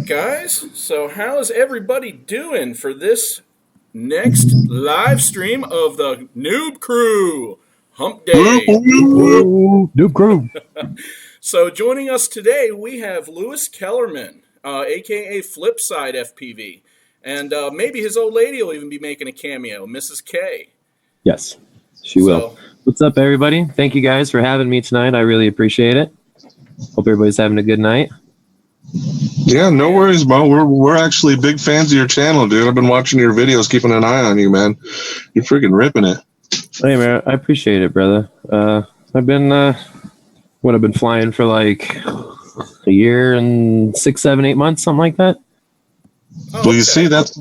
guys. So how's everybody doing for this next live stream of the Noobcrew Hump Day? Noobcrew. So joining us today, we have Lewis Kellerman, a.k.a. FlipsideFPV. And maybe his old lady will even be making a cameo, Mrs. K. Yes, she will. What's up, everybody? Thank you guys for having me tonight. I really appreciate it. Hope everybody's having a good night. Yeah, no worries, bro. We're actually big fans of your channel, dude. I've been watching your videos, keeping an eye on you, man. You're freaking ripping it. Hey, man, I appreciate it, brother. I've been flying for like a year and 6, 7, 8 months, something like that. Oh, well, you see, that's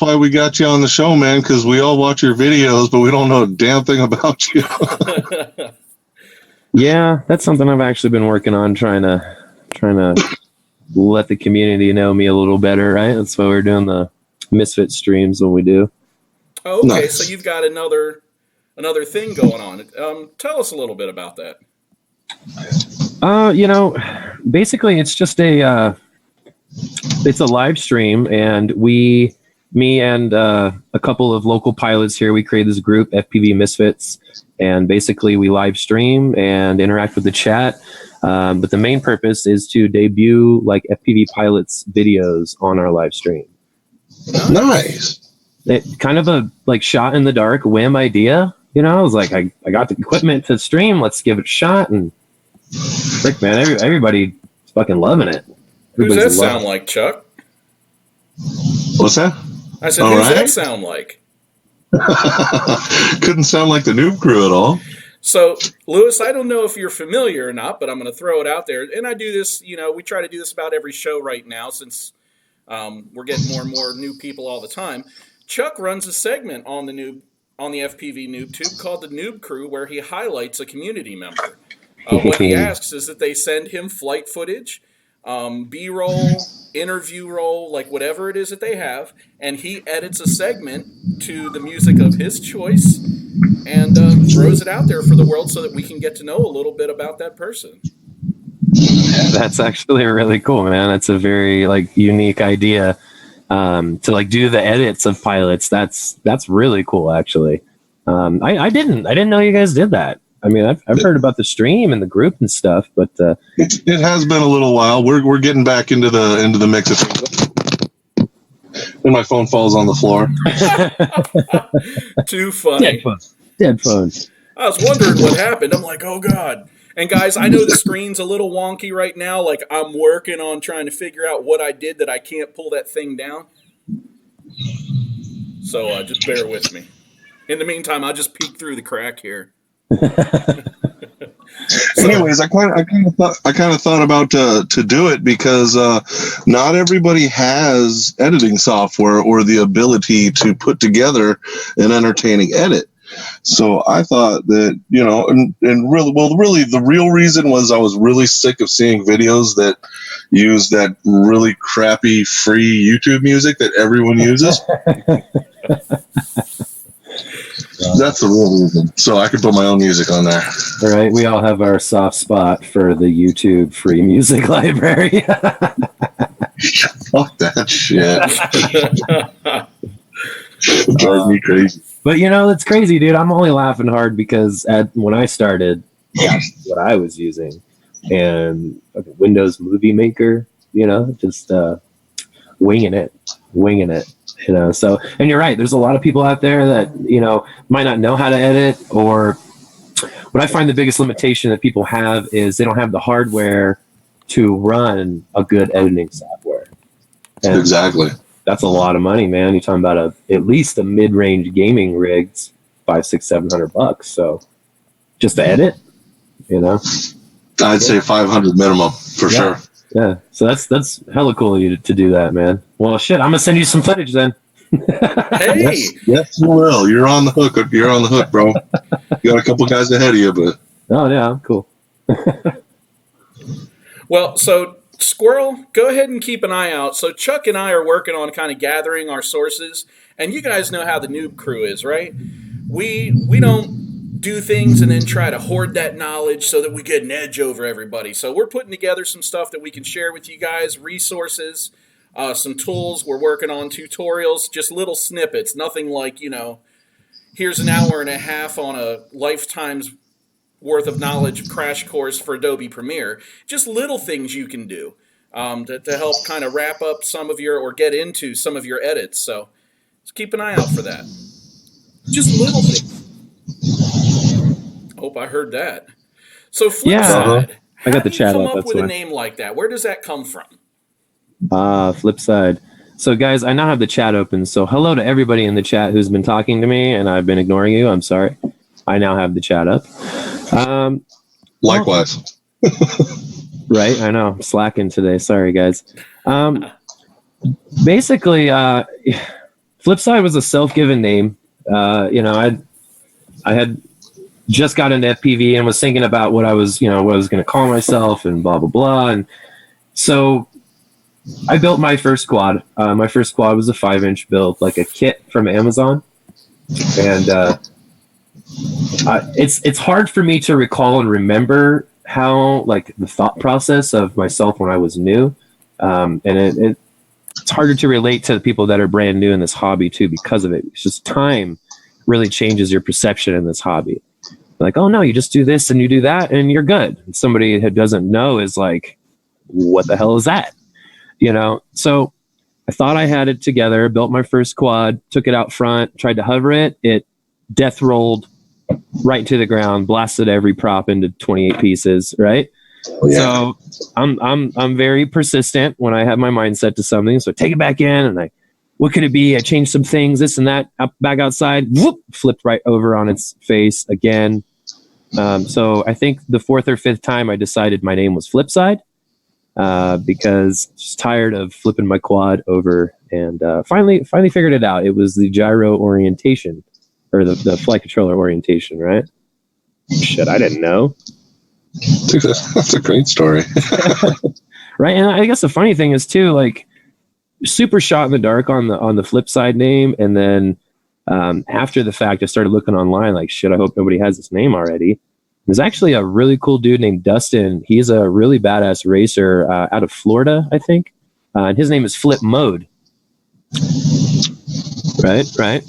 why we got you on the show, man, because we all watch your videos, but we don't know a damn thing about you. Yeah, that's something I've actually been working on, trying to let the community know me a little better, right? That's why we're doing the Misfit streams when we do. Oh, okay, Nice. So you've got another thing going on. Tell us a little bit about that. Basically it's just it's a live stream, and me and a couple of local pilots here, we created this group, FPV Misfits, and basically we live stream and interact with the chat. But the main purpose is to debut like FPV pilots videos on our live stream. Nice. It kind of a like shot in the dark whim idea, you know. I was like, I got the equipment to stream, let's give it a shot, and frick, man, everybody's fucking loving it. Who's that sound like, Chuck? What's that? I said, who's that sound like? Couldn't sound like the Noobcrew at all. So, Lewis, I don't know if you're familiar or not, but I'm going to throw it out there. And I do this, we try to do this about every show right now since we're getting more and more new people all the time. Chuck runs a segment on the FPVnoobtube called the Noobcrew, where he highlights a community member. What he asks is that they send him flight footage, B-roll, interview roll, like whatever it is that they have, and he edits a segment to the music of his choice and throws it out there for the world so that we can get to know a little bit about that person. That's actually really cool, man. That's a very like unique idea to like do the edits of pilots. That's really cool, actually. I didn't know you guys did that. I mean, I've heard about the stream and the group and stuff, but it has been a little while. We're getting back into the mix of things. And my phone falls on the floor. Too funny. Dead phone. I was wondering what happened. I'm like, oh God. And guys, I know the screen's a little wonky right now. Like, I'm working on trying to figure out what I did that I can't pull that thing down. So just bear with me. In the meantime, I'll just peek through the crack here. Anyways, I kind of thought about to do it because not everybody has editing software or the ability to put together an entertaining edit. So I thought that, really the real reason was I was really sick of seeing videos that use that really crappy free YouTube music that everyone uses. That's the real reason. So I could put my own music on there. All right, we all have our soft spot for the YouTube free music library. Fuck that shit. It drives me crazy. But it's crazy, dude. I'm only laughing hard because when I started, that's what I was using. And Windows Movie Maker, just winging it. So, and you're right, there's a lot of people out there that might not know how to edit, or what I find the biggest limitation that people have is they don't have the hardware to run a good editing software. And exactly. That's a lot of money, man. You're talking about at least a mid-range gaming rig's $500, $600. So just to edit, I'd say 500 minimum for sure. Yeah, so that's hella cool of you to do that, man. Well, shit, I'm gonna send you some footage then. Hey, yes, you will. You're on the hook. You're on the hook, bro. You got a couple guys ahead of you, but oh yeah, I'm cool. Well, so Squirrel, go ahead and keep an eye out. So Chuck and I are working on kind of gathering our sources, and you guys know how the Noobcrew is, right? We don't do things and then try to hoard that knowledge so that we get an edge over everybody. So we're putting together some stuff that we can share with you guys, resources, some tools. We're working on tutorials, just little snippets, nothing like, here's an hour and a half on a lifetime's worth of knowledge crash course for Adobe Premiere. Just little things you can do to help kind of wrap up some of your, or get into some of your edits. So just keep an eye out for that. Just little things. Hope I heard that. So Flipside, I got the chat come up. up with a name like that? Where does that come from? Flipside. So guys, I now have the chat open. So hello to everybody in the chat who's been talking to me and I've been ignoring you. I'm sorry. I now have the chat up. Likewise. Right, I know. I'm slacking today. Sorry, guys. Basically, Flipside was a self-given name. I had just got into FPV and was thinking about what I was going to call myself and blah, blah, blah. And so I built my first quad. My first quad was a 5-inch build, like a kit from Amazon. And it's hard for me to recall and remember how, like, the thought process of myself when I was new. And it's harder to relate to the people that are brand new in this hobby too because of it. It's just time really changes your perception in this hobby. Like, oh no, you just do this and you do that and you're good. And somebody who doesn't know is like, what the hell is that? So I thought I had it together, built my first quad, took it out front, tried to hover it. It death rolled right to the ground, blasted every prop into 28 pieces. Right. Oh, yeah. So I'm very persistent when I have my mind set to something. So I take it back in and what could it be? I changed some things, this and that, back outside, whoop, flipped right over on its face again. So I think the 4th or 5th time I decided my name was Flipside because I was tired of flipping my quad over and finally figured it out. It was the gyro orientation or the flight controller orientation, right? Shit, I didn't know. That's a great story. Right. And I guess the funny thing is too, like, super shot in the dark on the Flipside name. And then after the fact, I started looking online like, shit, I hope nobody has this name already. There's actually a really cool dude named Dustin. He's a really badass racer out of Florida, I think. And his name is Flip Mode. Right.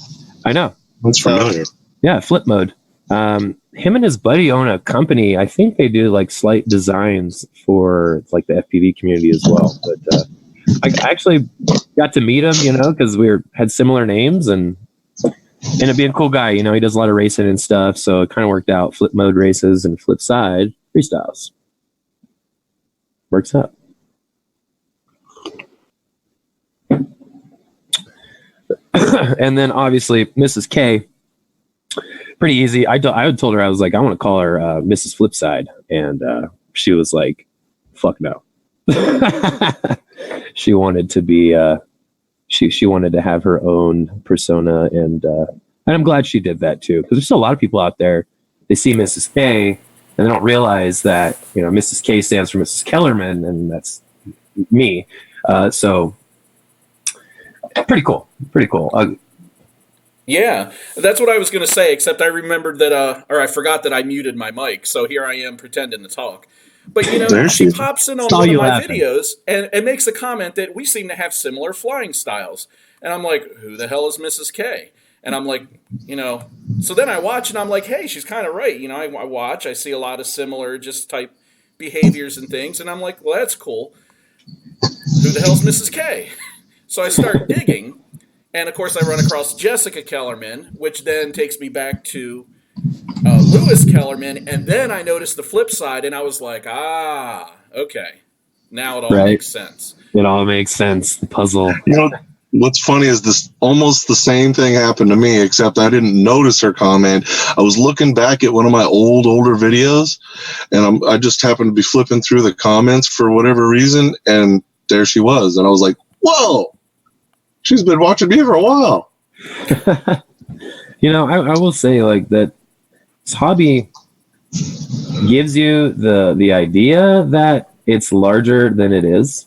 I know. That's familiar. Yeah, Flip Mode. Him and his buddy own a company. I think they do like slight designs for like the FPV community as well. But I actually got to meet him, because we had similar names and ended up being a cool guy. He does a lot of racing and stuff. So it kind of worked out. Flip Mode races and Flipside freestyles. Works out. And then obviously Mrs. K. Pretty easy. I told her, I was like, I want to call her Mrs. Flipside. And she was like, fuck no. She wanted to be, she wanted to have her own persona. And I'm glad she did that too. Because there's still a lot of people out there, they see Mrs. K and they don't realize that, Mrs. K stands for Mrs. Kellerman and that's me. So pretty cool. Yeah, that's what I was going to say, except I remembered that, or I forgot that I muted my mic, so here I am pretending to talk. But, she pops in on one of my videos and makes a comment that we seem to have similar flying styles. And I'm like, who the hell is Mrs. K? And I'm like, so then I watch and I'm like, hey, she's kind of right. I watch, I see a lot of similar just type behaviors and things. And I'm like, well, that's cool. Who the hell's Mrs. K? So I start digging. And, of course, I run across Jessica Kellerman, which then takes me back to Lewis Kellerman. And then I noticed the flip side, and I was like, okay. Now it all makes sense. It all makes sense. The puzzle. What's funny is this almost the same thing happened to me, except I didn't notice her comment. I was looking back at one of my older videos, and I just happened to be flipping through the comments for whatever reason, and there she was. And I was like, whoa. She's been watching me for a while. I will say like that this hobby gives you the idea that it's larger than it is.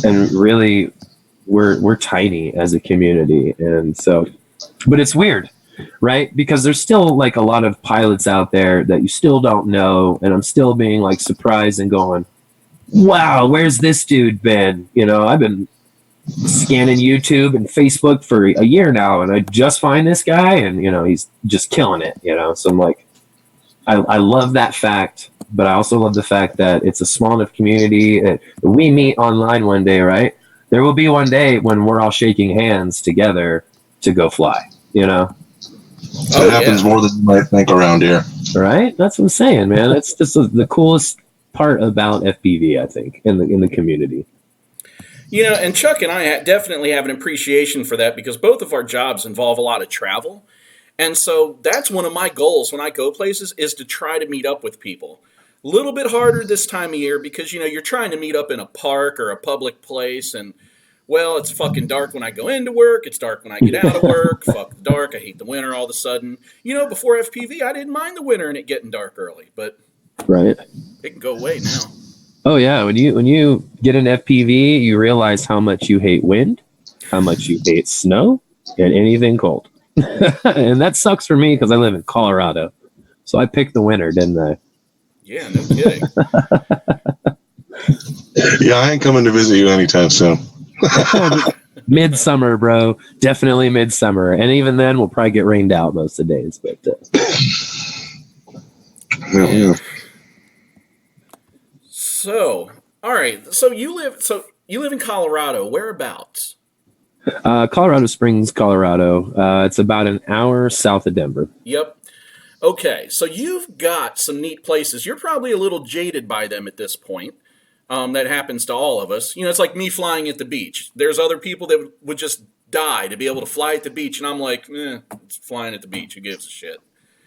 And really we're tiny as a community. And so, but it's weird right? Because there's still like a lot of pilots out there that you still don't know, and I'm still being like surprised and going, wow, where's this dude been? You know, I've been scanning YouTube and Facebook for a year now, and I just find this guy, and you know, he's just killing it, you know. So I'm like, I love that fact, but I also love the fact that it's a small enough community that we meet online one day, right? There will be one day when we're all shaking hands together to go fly, you know. That happens more than you might think around here. Right? That's what I'm saying, man. It's just the coolest part about FPV, I think, in the community. You know, and Chuck and I definitely have an appreciation for that because both of our jobs involve a lot of travel. And so that's one of my goals when I go places is to try to meet up with people. A little bit harder this time of year because, you know, you're trying to meet up in a park or a public place and, well, it's fucking dark when I go into work. It's dark when I get out of work. Fuck the dark. I hate the winter all of a sudden. You know, before FPV, I didn't mind the winter and it getting dark early, but right, it can go away now. Oh yeah, when you get an FPV, you realize how much you hate wind, how much you hate snow, and anything cold. And that sucks for me because I live in Colorado, so I picked the winter, didn't I? Yeah, no kidding. Yeah, I ain't coming to visit you anytime soon. Midsummer, bro, definitely midsummer, and even then we'll probably get rained out most of the days. But yeah. So, all right. So you live in Colorado. Whereabouts? Colorado Springs, Colorado. It's about an hour south of Denver. Yep. Okay. So you've got some neat places. You're probably a little jaded by them at this point. That happens to all of us. You know, it's like me flying at the beach. There's other people that would just die to be able to fly at the beach, and I'm like, it's flying at the beach. Who gives a shit?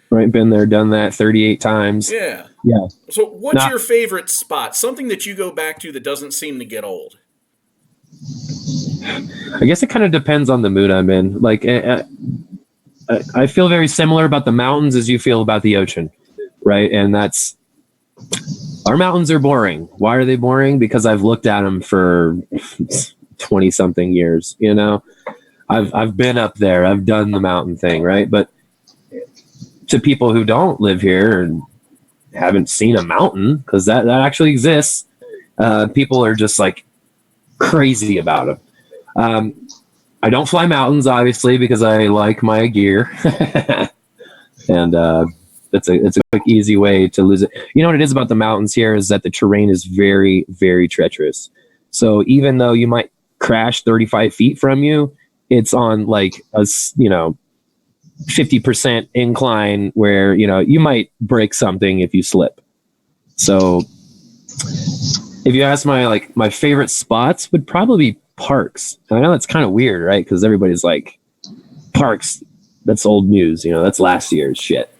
Right, been there, done that 38 times. Yeah. Yeah. So what's your favorite spot? Something that you go back to that doesn't seem to get old? I guess it kind of depends on the mood I'm in. Like, I feel very similar about the mountains as you feel about the ocean, right? And that's, our mountains are boring. Why are they boring? Because I've looked at them for 20 something years, you know? I've been up there. I've done the mountain thing, right? But to people who don't live here and haven't seen a mountain, because that actually exists, people are just like crazy about them. I don't fly mountains, obviously, because I like my gear. And it's a quick, easy way to lose it. You know what it is about the mountains here is that the terrain is very, very treacherous. So even though you might crash 35 feet from you, it's on like a, 50% incline where, you might break something if you slip. So if you ask my favorite spots would probably be parks. And I know that's kind of weird, right? Because everybody's like, parks, that's old news. That's last year's shit.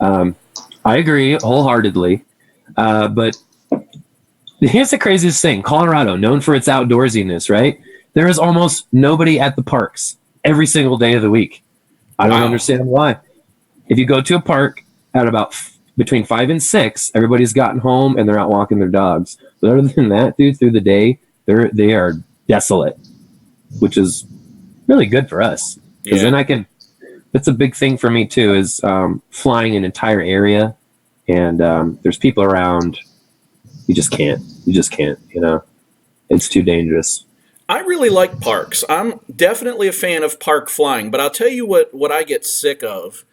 I agree wholeheartedly. But here's the craziest thing. Colorado, known for its outdoorsiness, right? There is almost nobody at the parks every single day of the week. I don't understand why. If you go to a park at about between 5 and 6, everybody's gotten home and they're out walking their dogs. But other than that, dude, through the day, they are desolate, which is really good for us. Because then I can. That's a big thing for me too. Is flying an entire area, and there's people around. You just can't. It's too dangerous. I really like parks. I'm definitely a fan of park flying, but I'll tell you what I get sick of.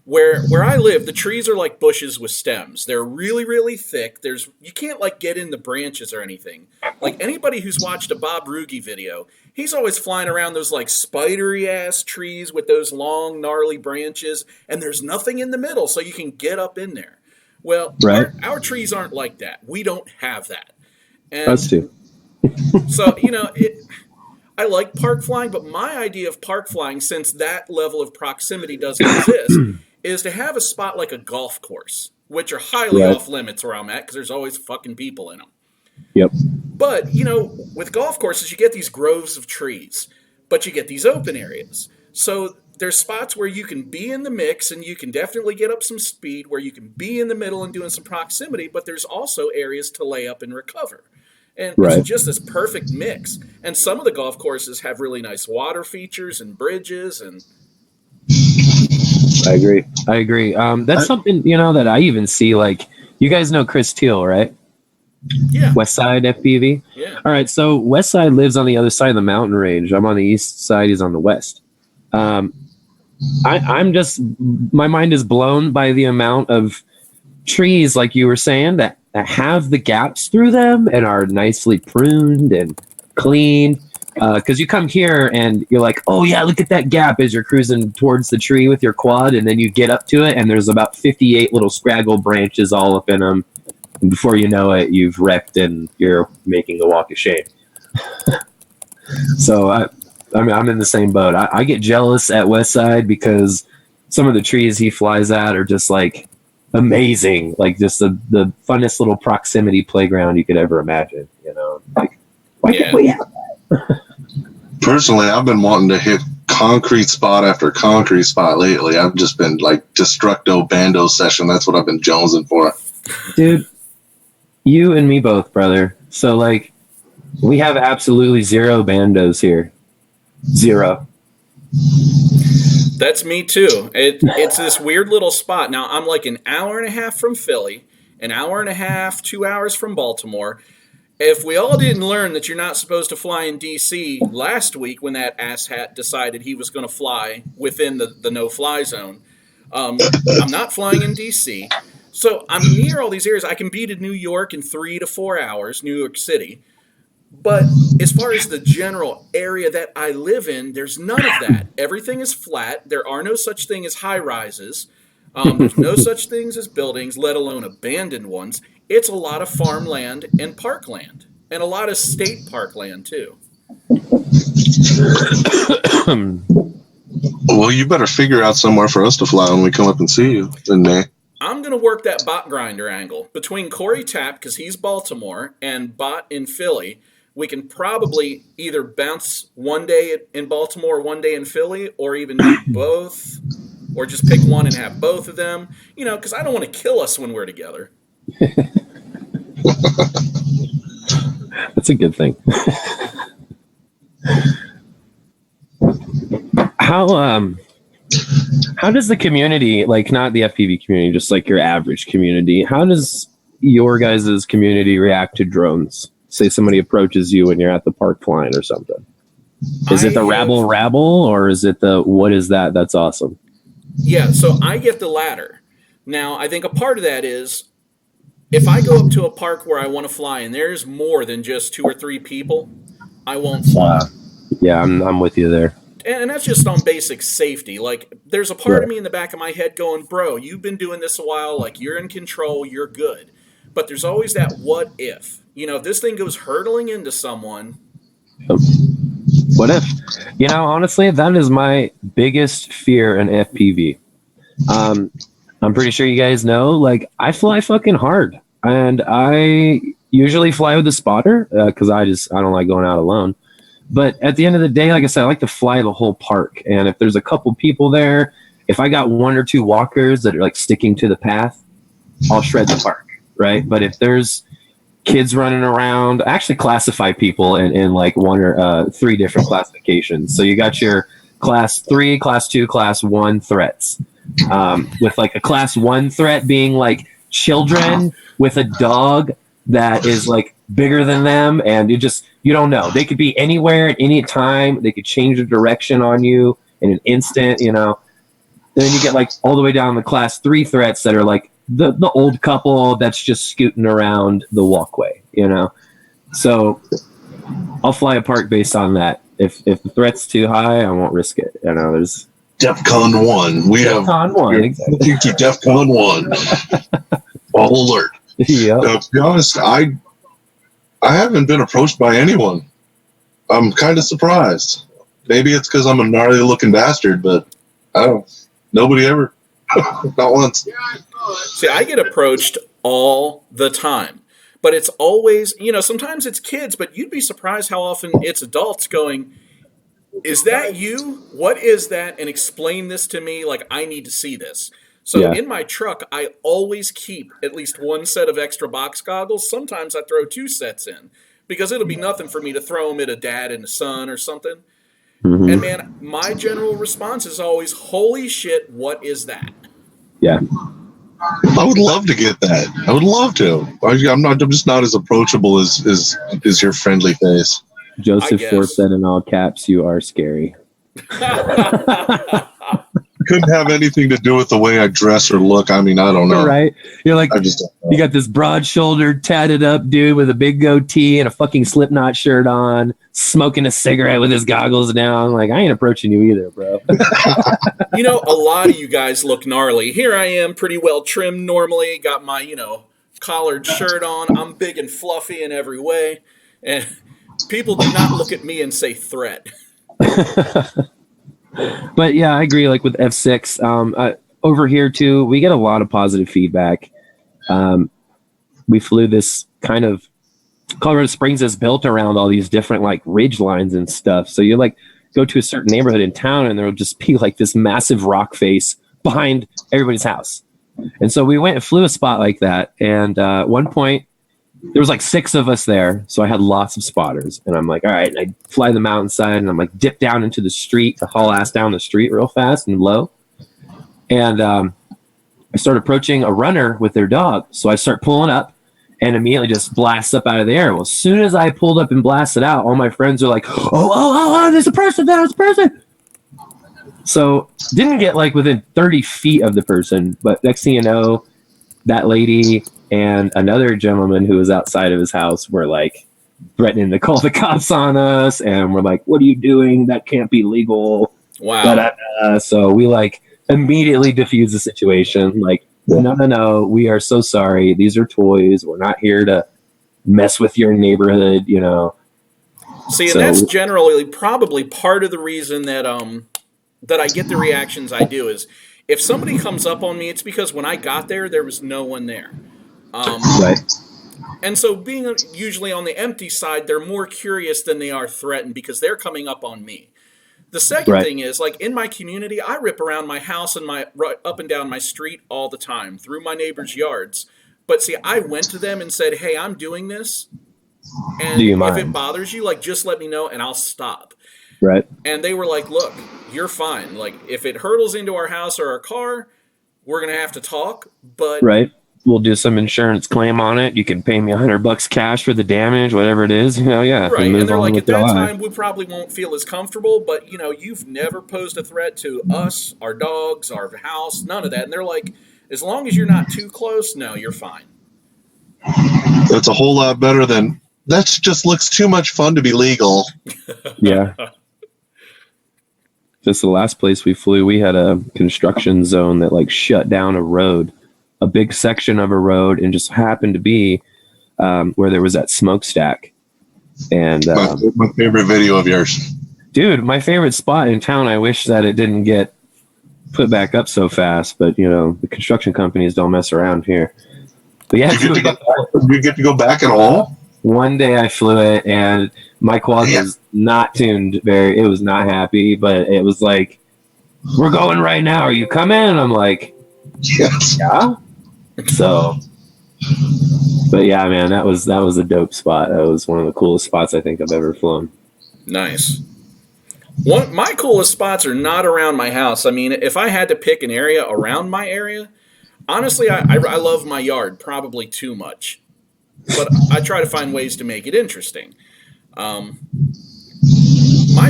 Where I live, the trees are like bushes with stems. They're really, really thick. You can't get in the branches or anything. Like anybody who's watched a Bob Ruge video, he's always flying around those spidery ass trees with those long, gnarly branches, and there's nothing in the middle, so you can get up in there. Well, right. our trees aren't like that. We don't have that. And us too. So, I like park flying, but my idea of park flying, since that level of proximity doesn't exist, is to have a spot like a golf course, which are highly off limits where I'm at because there's always fucking people in them. Yep. But, with golf courses, you get these groves of trees, but you get these open areas. So there's spots where you can be in the mix and you can definitely get up some speed, where you can be in the middle and doing some proximity, but there's also areas to lay up and recover. And it's just this perfect mix. And some of the golf courses have really nice water features and bridges. And I agree. That's something, you know, that I even see, like, you guys know Chris Teal, right? Yeah. Westside FPV. Yeah. All right. So Westside lives on the other side of the mountain range. I'm on the east side. He's on the west. I'm just, my mind is blown by the amount of trees, like you were saying, that have the gaps through them and are nicely pruned and cleaned. Because you come here and you're like, oh yeah, look at that gap as you're cruising towards the tree with your quad, and then you get up to it and there's about 58 little scraggle branches all up in them. And before you know it, you've wrecked and you're making a walk of shame. So I'm in the same boat. I get jealous at Westside because some of the trees he flies at are just like amazing, like just the funnest little proximity playground you could ever imagine. You know, like why can't we have that? Personally, I've been wanting to hit concrete spot after concrete spot lately. I've just been like destructo bando session. That's what I've been jonesing for. Dude, you and me both, brother. So like, we have absolutely zero bandos here. Zero. That's me too. It's this weird little spot. Now I'm like an hour and a half from Philly, an hour and a half, 2 hours from Baltimore. If we all didn't learn that you're not supposed to fly in D.C. last week when that asshat decided he was going to fly within the no-fly zone, I'm not flying in D.C. So I'm near all these areas. I can be to New York in 3 to 4 hours, New York City. But as far as the general area that I live in, there's none of that. Everything is flat. There are no such thing as high rises. There's no such things as buildings, let alone abandoned ones. It's a lot of farmland and parkland, and a lot of state parkland too. Well, you better figure out somewhere for us to fly when we come up and see you in May. I'm going to work that bot grinder angle between Corey Tapp, because he's Baltimore, and Bot in Philly. We can probably either bounce one day in Baltimore, one day in Philly, or even do both, or just pick one and have both of them. You know, because I don't want to kill us when we're together. That's a good thing. How does the community, like not the FPV community, just like your average community, how does your guys' community react to drones? Say somebody approaches you when you're at the park flying or something. Is it the rabble, or is it the what is that? That's awesome. Yeah, so I get the latter. Now, I think a part of that is if I go up to a park where I want to fly and there's more than just 2 or 3 people, I won't fly. Yeah, I'm with you there. And that's just on basic safety. Like, there's a part of me in the back of my head going, bro, you've been doing this a while. Like, you're in control. You're good. But there's always that what if. You know, if this thing goes hurtling into someone. What if? You know, honestly, that is my biggest fear in FPV. I'm pretty sure you guys know, like, I fly fucking hard. And I usually fly with a spotter because I don't like going out alone. But at the end of the day, like I said, I like to fly the whole park. And if there's a couple people there, if I got 1 or 2 walkers that are like sticking to the path, I'll shred the park, right? But if there's kids running around, I actually classify people in like 1 or 3 different classifications. So you got your class 3, class 2, class 1 threats. With like a class 1 threat being like children with a dog that is like bigger than them, and you don't know. They could be anywhere at any time. They could change the direction on you in an instant, you know. And then you get like all the way down the class 3 threats that are like the old couple that's just scooting around the walkway, you know. So I'll fly a park based on that. If the threat's too high, I won't risk it. You know, there's DEFCON 1. We have DEFCON 1, exactly. DEFCON 1. All alert. Yeah. To be honest, I haven't been approached by anyone. I'm kind of surprised. Maybe it's because I'm a gnarly looking bastard, but I don't. Nobody ever. Not once. See, I get approached all the time. But it's always, you know, sometimes it's kids, but you'd be surprised how often it's adults going, is that you? What is that? And explain this to me. Like, I need to see this. So in my truck, I always keep at least 1 set of extra box goggles. Sometimes I throw 2 sets in because it'll be nothing for me to throw them at a dad and a son or something. Mm-hmm. And man, my general response is always, holy shit, what is that? Yeah. I would love to get that. I would love to. I'm just not as approachable as your friendly face. Joseph Forbes said in all caps, "You are scary." Couldn't have anything to do with the way I dress or look. I mean, I don't know. Right? You're like, you got this broad-shouldered, tatted up dude with a big goatee and a fucking Slipknot shirt on, smoking a cigarette with his goggles down. Like, I ain't approaching you either, bro. You know, a lot of you guys look gnarly. Here I am, pretty well trimmed normally, got my, collared shirt on. I'm big and fluffy in every way. And people do not look at me and say threat. But yeah, I agree. Like with F6, over here too, we get a lot of positive feedback. We flew this kind of Colorado Springs is built around all these different like ridge lines and stuff. So you like go to a certain neighborhood in town, and there will just be like this massive rock face behind everybody's house. And so we went and flew a spot like that. And at one point, there was like 6 of us there, so I had lots of spotters. And I'm like, all right, and I fly the mountainside, and I'm like dip down into the street to haul ass down the street real fast and low. And I start approaching a runner with their dog. So I start pulling up and immediately just blast up out of the air. Well, as soon as I pulled up and blasted out, all my friends are like, oh, there's a person, there's a person. So didn't get like within 30 feet of the person, but next thing you know, that lady and another gentleman who was outside of his house were like threatening to call the cops on us. And we're like, what are you doing? That can't be legal. Wow. So we like immediately diffuse the situation. Like, no, we are so sorry. These are toys. We're not here to mess with your neighborhood, See, and that's generally probably part of the reason that that I get the reactions I do is if somebody comes up on me, it's because when I got there, there was no one there. Right. And so being usually on the empty side, they're more curious than they are threatened because they're coming up on me. The second thing is, like, in my community, I rip around my house and up and down my street all the time, through my neighbors' yards. But see, I went to them and said, hey, I'm doing this. And if it bothers you, like, just let me know and I'll stop. Right. And they were like, look, you're fine. Like, if it hurtles into our house or our car, we're going to have to talk. But we'll do some insurance claim on it. You can pay me $100 cash for the damage, whatever it is. Yeah. Right. And they're like, at that time, we probably won't feel as comfortable, but you've never posed a threat to us, our dogs, our house, none of that. And they're like, as long as you're not too close, no, you're fine. That's a whole lot better than that. Just looks too much fun to be legal. Yeah. Just the last place we flew, we had a construction zone that like shut down a road, a big section of a road, and just happened to be where there was that smokestack. And my favorite video of yours, dude, my favorite spot in town. I wish that it didn't get put back up so fast, but the construction companies don't mess around here. But yeah, you get to go back at all? One day I flew it, and my quad was not tuned it was not happy, but it was like, we're going right now. Are you coming? And I'm like, yes. Yeah. So, but yeah, man, that was a dope spot. That was one of the coolest spots I think I've ever flown. Nice. My coolest spots are not around my house. I mean, if I had to pick an area around my area, honestly, I love my yard probably too much. But I try to find ways to make it interesting. My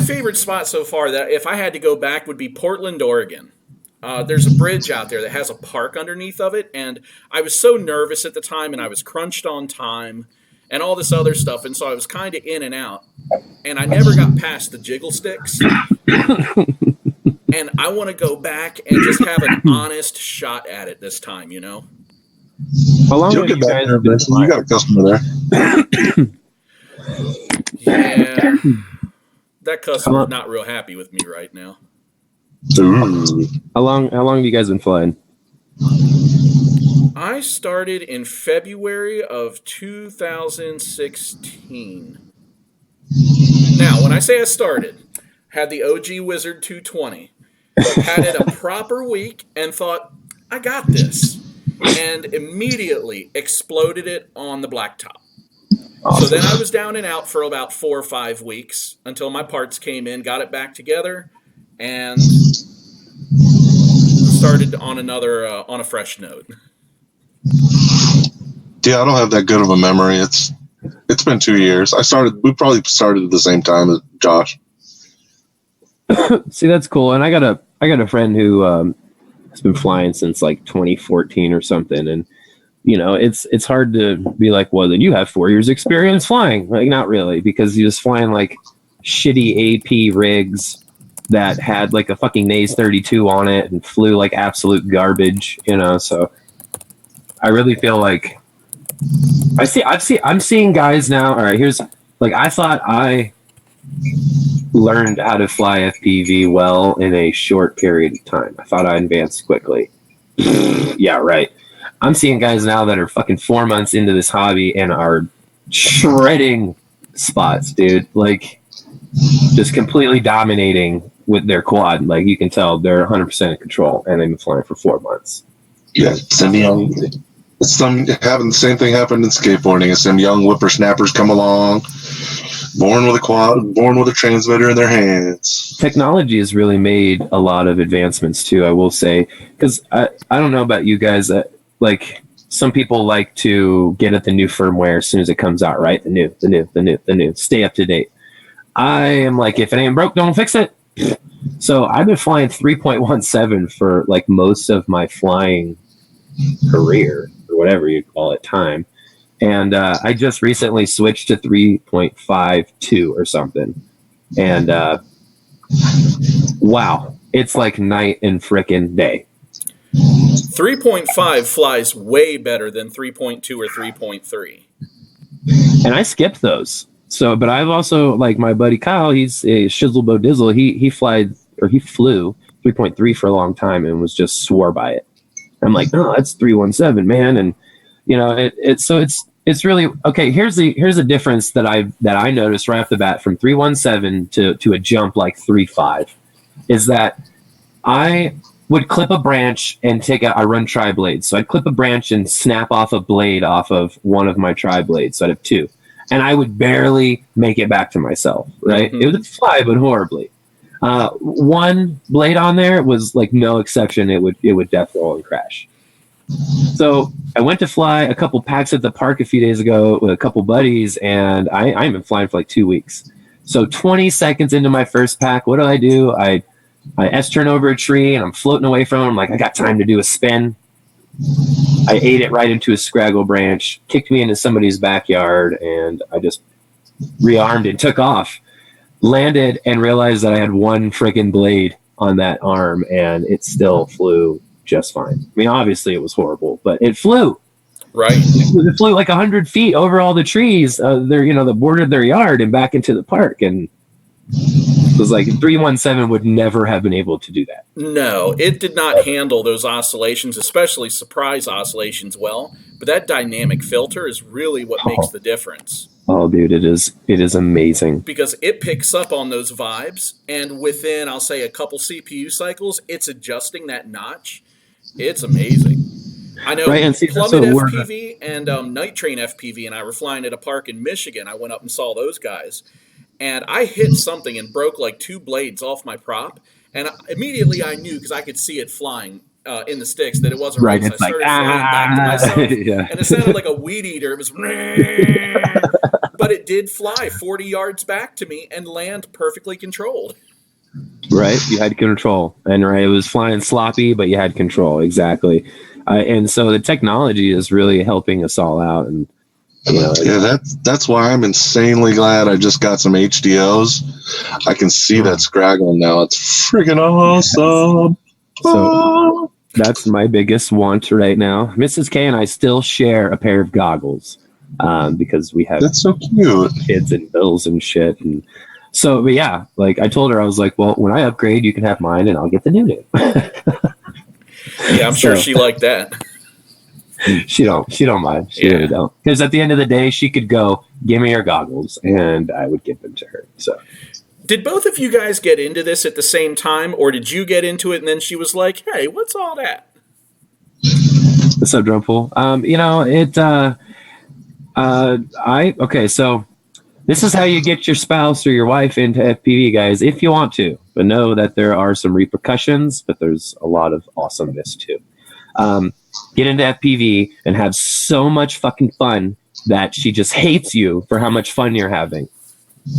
favorite spot so far, that if I had to go back, would be Portland, Oregon. There's a bridge out there that has a park underneath of it, and I was so nervous at the time, and I was crunched on time, and all this other stuff, and so I was kind of in and out, and I never got past the jiggle sticks. And I want to go back and just have an honest shot at it this time, How long You'll get back there eventually. You got a customer there. Yeah. That customer's not real happy with me right now. How long have you guys been flying? I started in February of 2016. Now, when I say I started, had the OG Wizard 220, had it a proper week, and thought, I got this. And immediately exploded it on the blacktop. Awesome. So then I was down and out for about 4 or 5 weeks until my parts came in, got it back together, and started on a fresh note. Yeah, I don't have that good of a memory. It's been 2 years. We probably started at the same time as Josh. See, that's cool. And I got a friend who has been flying since like 2014 or something, and it's hard to be like, well, then you have 4 years experience flying. Like, not really, because he was flying like shitty AP rigs that had like a fucking Naze 32 on it and flew like absolute garbage, so I really feel like I'm seeing guys now. All right, here's like, I thought I learned how to fly FPV well in a short period of time. I thought I advanced quickly. Yeah, right. I'm seeing guys now that are fucking 4 months into this hobby and are shredding spots, dude. Like, just completely dominating with their quad. Like, you can tell they're 100% in control, and they've been flying for 4 months. Yeah, having the same thing happened in skateboarding. It's some young whippersnappers come along, born with a quad, born with a transmitter in their hands. Technology has really made a lot of advancements too, I will say, because I don't know about you guys, like, some people like to get at the new firmware as soon as it comes out, right? The new, stay up to date. I am like, if it ain't broke, don't fix it. So I've been flying 3.17 for like most of my flying career, or whatever you call it, time. And I just recently switched to 3.52 or something. And wow, it's like night and frickin' day. 3.5 flies way better than 3.2 or 3.3. And I skipped those. So, but I've also, like my buddy Kyle, he's a shizzle bo dizzle. He flew 3.3 for a long time and was just swore by it. I'm like, no, that's 317, man. And it's really okay. Here's the difference that I noticed right off the bat from 317 to a jump like 3.5 is that I would clip a branch and I run tri-blades. So I'd clip a branch and snap off a blade off of one of my tri-blades. So I'd have two. And I would barely make it back to myself, right? Mm-hmm. It would fly, but horribly. One blade on there was like no exception. It would death roll and crash. So I went to fly a couple packs at the park a few days ago with a couple buddies, and I ain't been flying for like 2 weeks. So 20 seconds into my first pack, what do? I S-turn over a tree, and I'm floating away from him. I'm like, I got time to do a spin. I ate it right into a scraggle branch, kicked me into somebody's backyard, and I just rearmed and took off. Landed and realized that I had one friggin' blade on that arm, and it still flew just fine. I mean, obviously it was horrible, but it flew. Right. It flew like 100 feet over all the trees that bordered their yard and back into the park, and it was like 317 would never have been able to do that. No, it did not handle those oscillations, especially surprise oscillations, well. But that dynamic filter is really what makes the difference. Oh, dude, it is amazing. Because it picks up on those vibes, and within, I'll say, a couple CPU cycles, it's adjusting that notch. It's amazing. I know, right, and Plummet FPV and Night Train FPV and I were flying at a park in Michigan. I went up and saw those guys. And I hit something and broke like 2 blades off my prop. And immediately I knew, because I could see it flying in the sticks, that it wasn't right. So I started flying back to myself. Yeah. And it sounded like a weed eater. It was, but it did fly 40 yards back to me and land perfectly controlled. Right. You had control. And right, it was flying sloppy, but you had control. Exactly. And so the technology is really helping us all out. And yeah, that's why I'm insanely glad I just got some HDOs. I can see that scraggle now. It's friggin' awesome. So that's my biggest want right now. Mrs. K and I still share a pair of goggles because we have that's so cute kids and bills and shit. And so, but yeah, like I told her, I was like, well, when I upgrade, you can have mine and I'll get the new. Yeah, I'm sure she liked that. She don't mind. She really don't. Because at the end of the day, she could go, give me your goggles, and I would give them to her. So, did both of you guys get into this at the same time, or did you get into it and then she was like, hey, what's all that? What's up, Drumpool? Okay, so this is how you get your spouse or your wife into FPV, guys, if you want to. But know that there are some repercussions, but there's a lot of awesomeness too. Get into FPV and have so much fucking fun that she just hates you for how much fun you're having.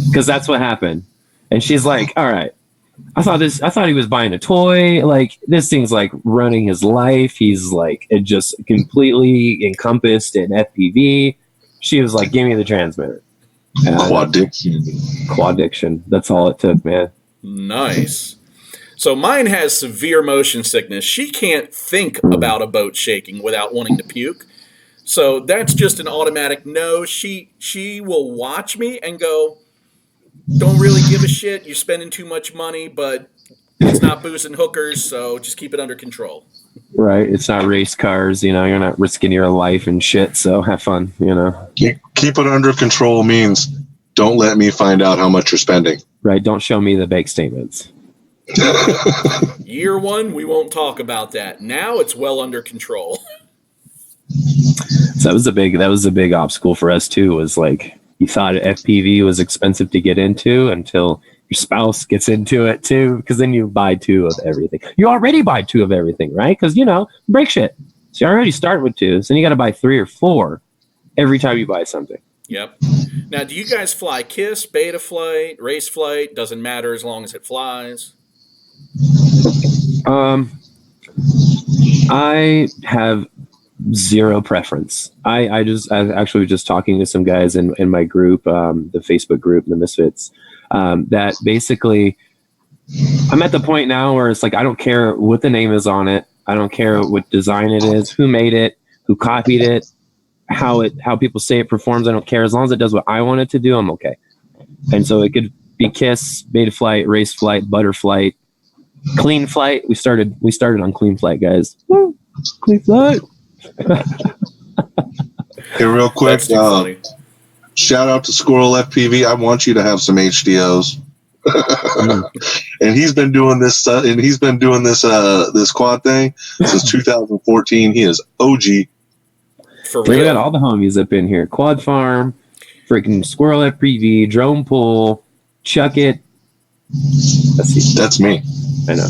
Because that's what happened. And she's like, all right, I thought he was buying a toy. Like, this thing's like running his life. He's like, it just completely encompassed in FPV. She was like, give me the transmitter. Quadiction. That's all it took, man. Nice. So mine has severe motion sickness. She can't think about a boat shaking without wanting to puke. So that's just an automatic no. She will watch me and go, don't really give a shit. You're spending too much money, but it's not booze and hookers, so just keep it under control. Right. It's not race cars, you're not risking your life and shit, so have fun, Keep it under control means don't let me find out how much you're spending. Right. Don't show me the bank statements. Year one, we won't talk about that. Now it's well under control. So that was a big obstacle for us too, was like, you thought FPV was expensive to get into until your spouse gets into it too, because then you buy 2 of everything. You already buy 2 of everything, right? Because, break shit. So you already start with 2, so then you got to buy 3 or 4 every time you buy something. Yep. Now, do you guys fly KISS, beta flight, race flight? Doesn't matter as long as it flies. I have zero preference. I actually was just talking to some guys in my group, the Facebook group, the Misfits, that basically I'm at the point now where it's like, I don't care what the name is on it. I don't care what design it is, who made it, who copied it, how people say it performs. I don't care. As long as it does what I want it to do, I'm okay. And so it could be KISS, beta flight, race flight, butterflight, clean flight. We started on clean flight, guys. Woo! Clean flight. Hey, real quick, shout out to Squirrel FPV. I want you to have some HDOs. And he's been doing this. This quad thing since 2014. He is OG. For real. We got all the homies up in here. Quad Farm, freaking Squirrel FPV, Drone Pool, Chuck It. That's me. I know.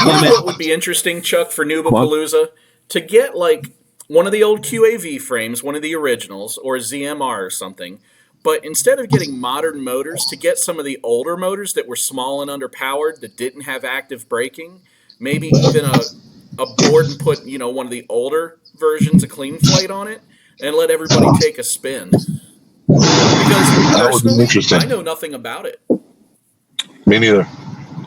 You know what would be interesting, Chuck, for Noobapalooza? To get like one of the old QAV frames, one of the originals, or a ZMR or something, but instead of getting modern motors, to get some of the older motors that were small and underpowered, that didn't have active braking, maybe even a board and put, one of the older versions of Clean Flight on it, and let everybody take a spin. Because that would be interesting. I know nothing about it. Me neither.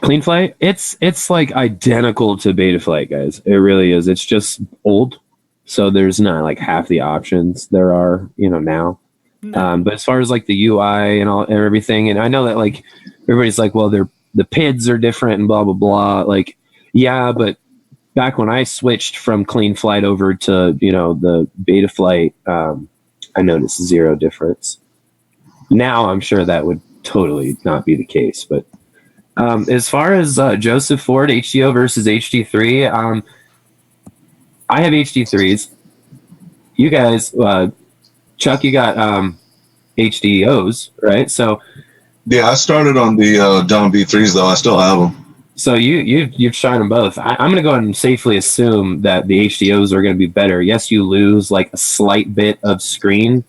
Clean Flight, it's like identical to Beta Flight, guys. It really is. It's just old, so there's not like half the options there are, now. But as far as like the UI and everything, and I know that like everybody's like, well, the PIDs are different and blah blah blah. Like, yeah, but back when I switched from Clean Flight over to the Beta Flight, I noticed zero difference. Now I'm sure that would totally not be the case, but. As far as Joseph Ford HDO versus HD3, I have HD3s. You guys, Chuck, you got HDOs, right? So yeah, I started on the Dom V3s though. I still have them. So you've tried them both. I'm going to go ahead and safely assume that the HDOs are going to be better. Yes, you lose like a slight bit of screen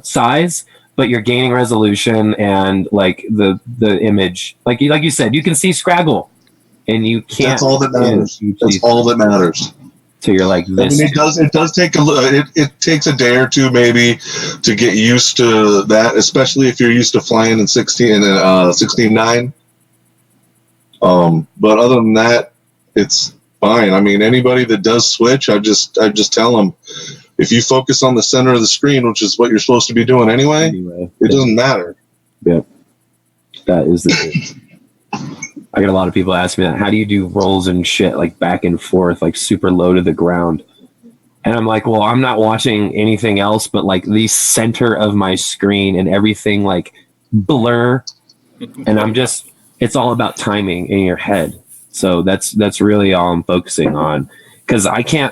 size, but you're gaining resolution and like the image, like you said, you can see Scraggle, and you can't. That's all that matters. That's all that matters. So you're like this. I mean, it does take it takes a day or two maybe to get used to that, especially if you're used to flying in 16.9. But other than that, it's fine. I mean, anybody that does switch, I just tell them, if you focus on the center of the screen, which is what you're supposed to be doing anyway, it doesn't matter. Yep. That is the thing. I get a lot of people ask me that. How do you do rolls and shit, like back and forth, like super low to the ground? And I'm like, well, I'm not watching anything else but like the center of my screen and everything like blur. And it's all about timing in your head. So that's really all I'm focusing on. because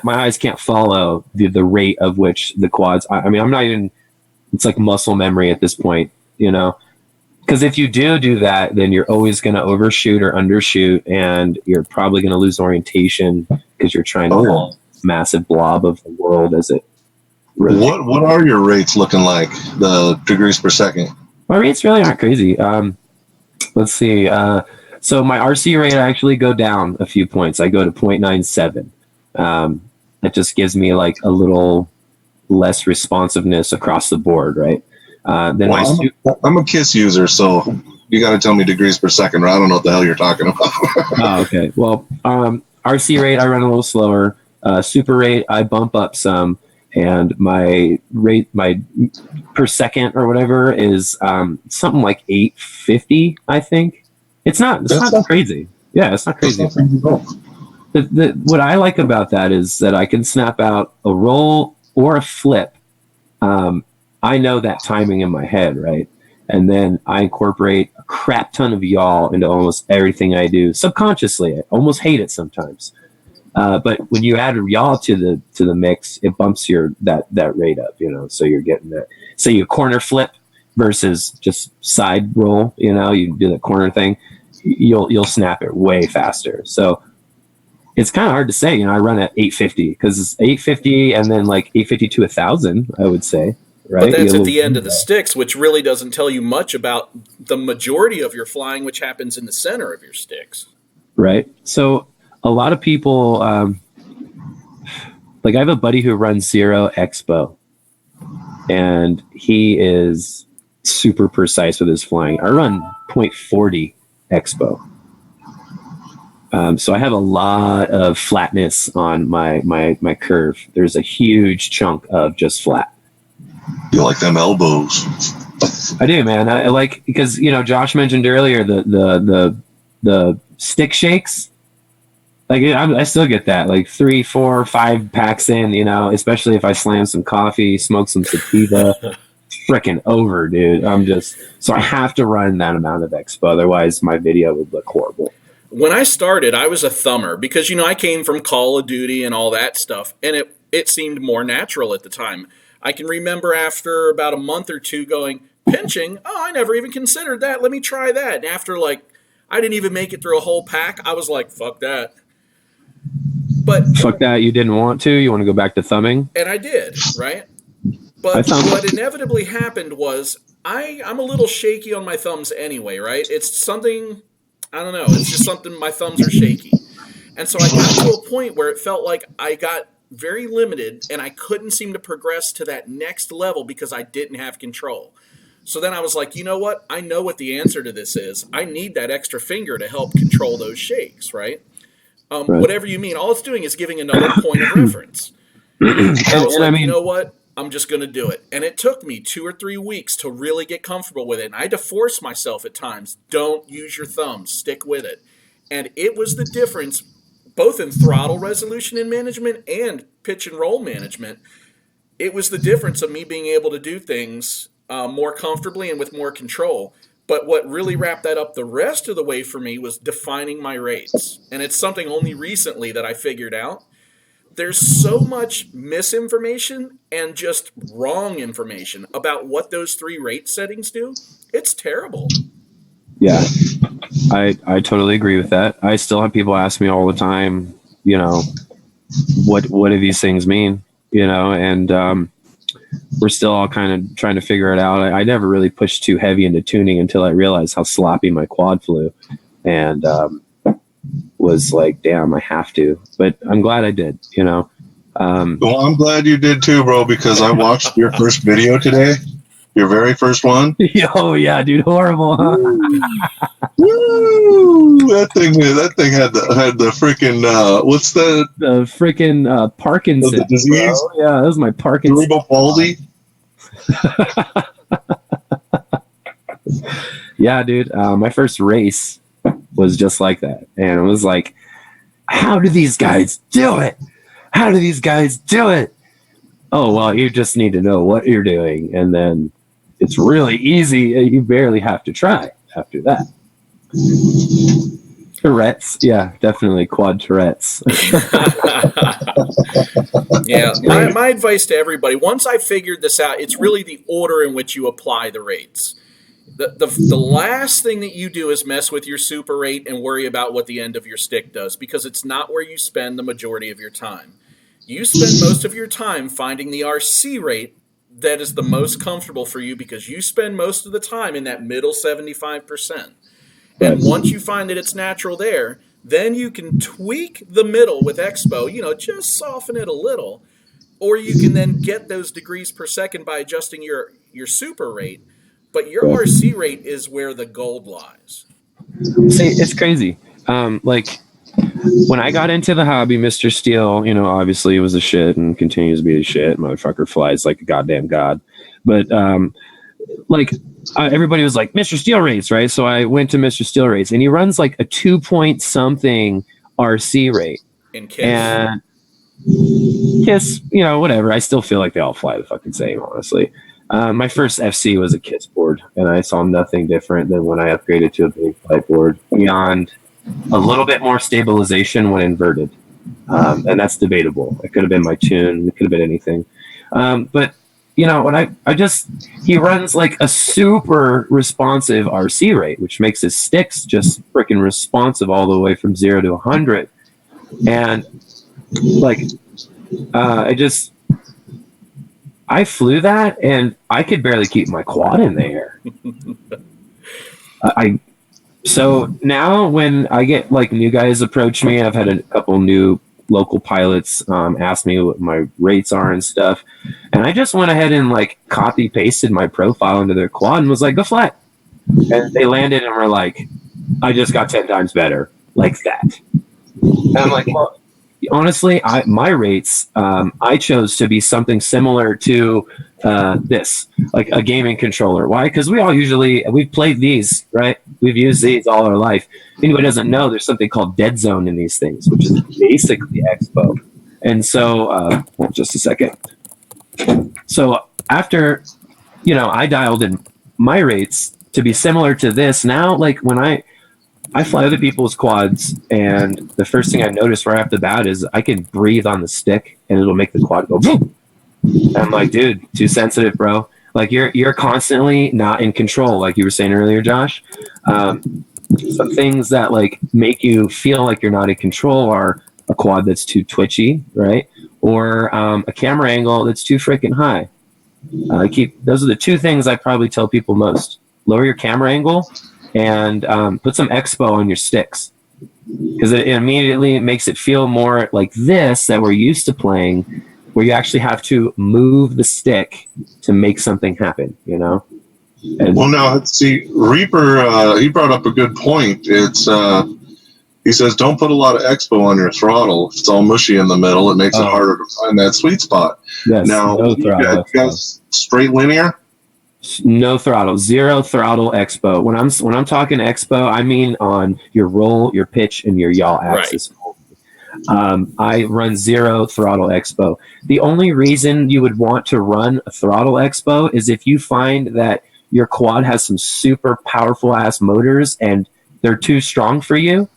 my eyes can't follow the rate of which the quads. I mean, I'm not even. It's like muscle memory at this point, you know. Because if you do that, then you're always going to overshoot or undershoot, and you're probably going to lose orientation because you're trying to hold this massive blob of the world as it. Rotates. What are your rates looking like? The degrees per second. My rates really aren't crazy. Let's see. So my RC rate, I actually go down a few points. I go to 0.97. That just gives me like a little less responsiveness across the board, right? Then I'm a KISS user, so you got to tell me degrees per second, or I don't know what the hell you're talking about. Oh, okay. Well, RC rate, I run a little slower. Super rate, I bump up some, and my rate, my per second or whatever is something like 850, I think. It's not crazy. Yeah, it's not crazy. What I like about that is that I can snap out a roll or a flip. I know that timing in my head, right? And then I incorporate a crap ton of yaw into almost everything I do subconsciously. I almost hate it sometimes. But when you add yaw to the mix, it bumps that rate up, you know. So you're getting that. So you corner flip versus just side roll, you know. You do the corner thing, you'll snap it way faster. So it's kind of hard to say, you know. I run at 850 because it's 850 and then like 850 to 1,000, I would say. Right? But that's at the end of the sticks, which really doesn't tell you much about the majority of your flying, which happens in the center of your sticks. Right. So a lot of people, like I have a buddy who runs Zero Expo, and he is super precise with his flying. I run 0.40 Expo. So I have a lot of flatness on my curve. There's a huge chunk of just flat. You like them elbows? I do, man. I like, because, you know, Josh mentioned earlier the stick shakes. Like I still get that, like 3, 4, 5 packs in, you know, especially if I slam some coffee, smoke some sativa. Freaking over, dude. So I have to run that amount of expo, otherwise my video would look horrible. When I started, I was a thumber because, you know, I came from Call of Duty and all that stuff, and it seemed more natural at the time. I can remember after about a month or two going, pinching? Oh, I never even considered that. Let me try that. And after, like, I didn't even make it through a whole pack, I was like, fuck that. But fuck that, you didn't want to? You want to go back to thumbing? And I did, right? But what inevitably happened was I'm a little shaky on my thumbs anyway, right? It's something, I don't know, it's just something, my thumbs are shaky. And so I got to a point where it felt like I got very limited and I couldn't seem to progress to that next level because I didn't have control. So then I was like, you know what? I know what the answer to this is. I need that extra finger to help control those shakes, right? Right. Whatever you mean, all it's doing is giving another point of reference. And I was like, you know what? I'm just going to do it. And it took me 2 or 3 weeks to really get comfortable with it. And I had to force myself at times. Don't use your thumbs. Stick with it. And it was the difference, both in throttle resolution and management and pitch and roll management. It was the difference of me being able to do things more comfortably and with more control. But what really wrapped that up the rest of the way for me was defining my rates. And it's something only recently that I figured out. There's so much misinformation and just wrong information about what those 3 rate settings do. It's terrible. Yeah, I totally agree with that. I still have people ask me all the time, you know, what do these things mean? You know, and we're still all kind of trying to figure it out. I never really pushed too heavy into tuning until I realized how sloppy my quad flew, and was like, damn, I have to. But I'm glad I did, you know. Well, I'm glad you did too, bro, because I watched your first video today. Your very first one. Oh yeah, dude, horrible, huh? Woo! That thing had the freaking what's that? The freaking Parkinson's the disease. Bro. Yeah, that was my Parkinson's. Cerebral palsy. Yeah, dude. My first race was just like that, and it was like, how do these guys do it? How do these guys do it? Oh well, you just need to know what you're doing, and then it's really easy. You barely have to try after that. Tourette's, yeah, definitely quad Tourette's. Yeah, my advice to everybody, once I figured this out, it's really the order in which you apply the rates. The last thing that you do is mess with your super rate and worry about what the end of your stick does, because it's not where you spend the majority of your time. You spend most of your time finding the RC rate that is the most comfortable for you, because you spend most of the time in that middle 75%. And once you find that it's natural there, then you can tweak the middle with Expo, just soften it a little. Or you can then get those degrees per second by adjusting your super rate. But your RC rate is where the gold lies. See, it's crazy. Like, when I got into the hobby, Mr. Steel, obviously was a shit and continues to be a shit. Motherfucker flies like a goddamn god. But, everybody was like, Mr. Steel rates, right? So I went to Mr. Steel rates, and he runs like a 2-point-something RC rate. In KISS. And KISS, whatever. I still feel like they all fly the fucking same, honestly. My first FC was a KISS board, and I saw nothing different than when I upgraded to a big flight board, beyond a little bit more stabilization when inverted. And that's debatable. It could have been my tune. It could have been anything. But when he runs like a super responsive RC rate, which makes his sticks just freaking responsive all the way from 0 to 100. And I flew that, and I could barely keep my quad in the air. So now when I get like new guys approach me, I've had a couple new local pilots ask me what my rates are and stuff, and I just went ahead and like copy pasted my profile into their quad and was like, go flat. And they landed and were like, I just got 10 times better, like that. And I'm like, well, honestly, my rates, I chose to be something similar to this, like a gaming controller. Why? Because we've played these, right? We've used these all our life. If anybody doesn't know, there's something called dead zone in these things, which is basically Expo. And so, just a second. So after, I dialed in my rates to be similar to this. Now, like when I fly other people's quads, and the first thing I notice right off the bat is I can breathe on the stick, and it'll make the quad go boom. I'm like, dude, too sensitive, bro. Like you're constantly not in control, like you were saying earlier, Josh. Some things that like make you feel like you're not in control are a quad that's too twitchy, right? Or a camera angle that's too freaking high. Those are the two things I probably tell people most. Lower your camera angle, and put some Expo on your sticks, because it immediately makes it feel more like this that we're used to playing, where you actually have to move the stick to make something happen, And, well, now, see, Reaper, he brought up a good point. It's he says, don't put a lot of Expo on your throttle. If it's all mushy in the middle, it makes it harder to find that sweet spot. Yes, now, no you guys straight linear? No throttle, 0 throttle Expo. When I'm talking Expo, I mean on your roll, your pitch, and your yaw axis. Right. I run 0 throttle Expo. The only reason you would want to run a throttle Expo is if you find that your quad has some super powerful ass motors and they're too strong for you.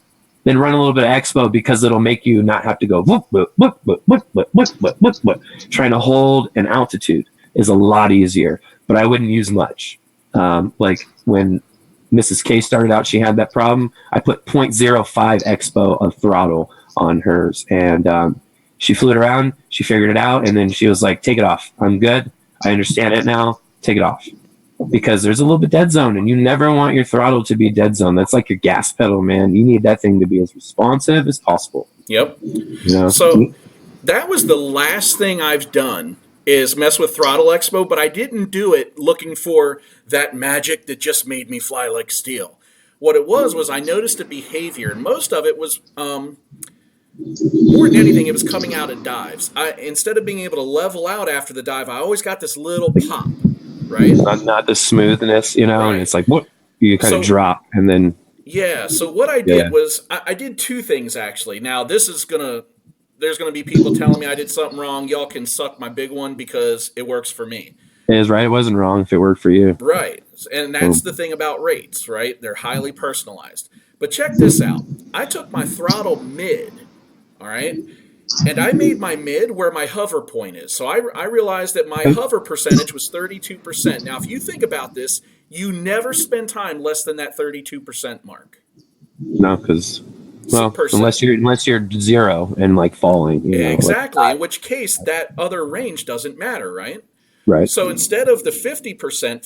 Then run a little bit of Expo, because it'll make you not have to go whoop, whoop, whoop, whoop, whoop, whoop, whoop, whoop, whoop, whoop. Trying to hold an altitude is a lot easier. But I wouldn't use much. Like when Mrs. K started out, she had that problem. I put 0.05 Expo of throttle on hers, and she flew it around. She figured it out, and then she was like, take it off. I'm good. I understand it now. Take it off. Because there's a little bit dead zone, and you never want your throttle to be dead zone. That's like your gas pedal, man. You need that thing to be as responsive as possible. Yep. So that was the last thing I've done, is mess with throttle Expo, but I didn't do it looking for that magic that just made me fly like steel. What it was I noticed a behavior, and most of it was, more than anything, it was coming out of dives. Instead of being able to level out after the dive, I always got this little pop, right? Not the smoothness, right. And it's like, what? You kind of drop, and then... Yeah, so what I did was, I did two things, actually. Now, there's going to be people telling me I did something wrong. Y'all can suck my big one, because it works for me. It is right. It wasn't wrong if it worked for you. Right. And that's the thing about rates, right? They're highly personalized. But check this out. I took my throttle mid, all right? And I made my mid where my hover point is. So I realized that my hover percentage was 32%. Now, if you think about this, you never spend time less than that 32% mark. No, because, well, unless you're zero and like falling. You know, exactly. like, in which case, that other range doesn't matter, right? Right. So instead of the 50%,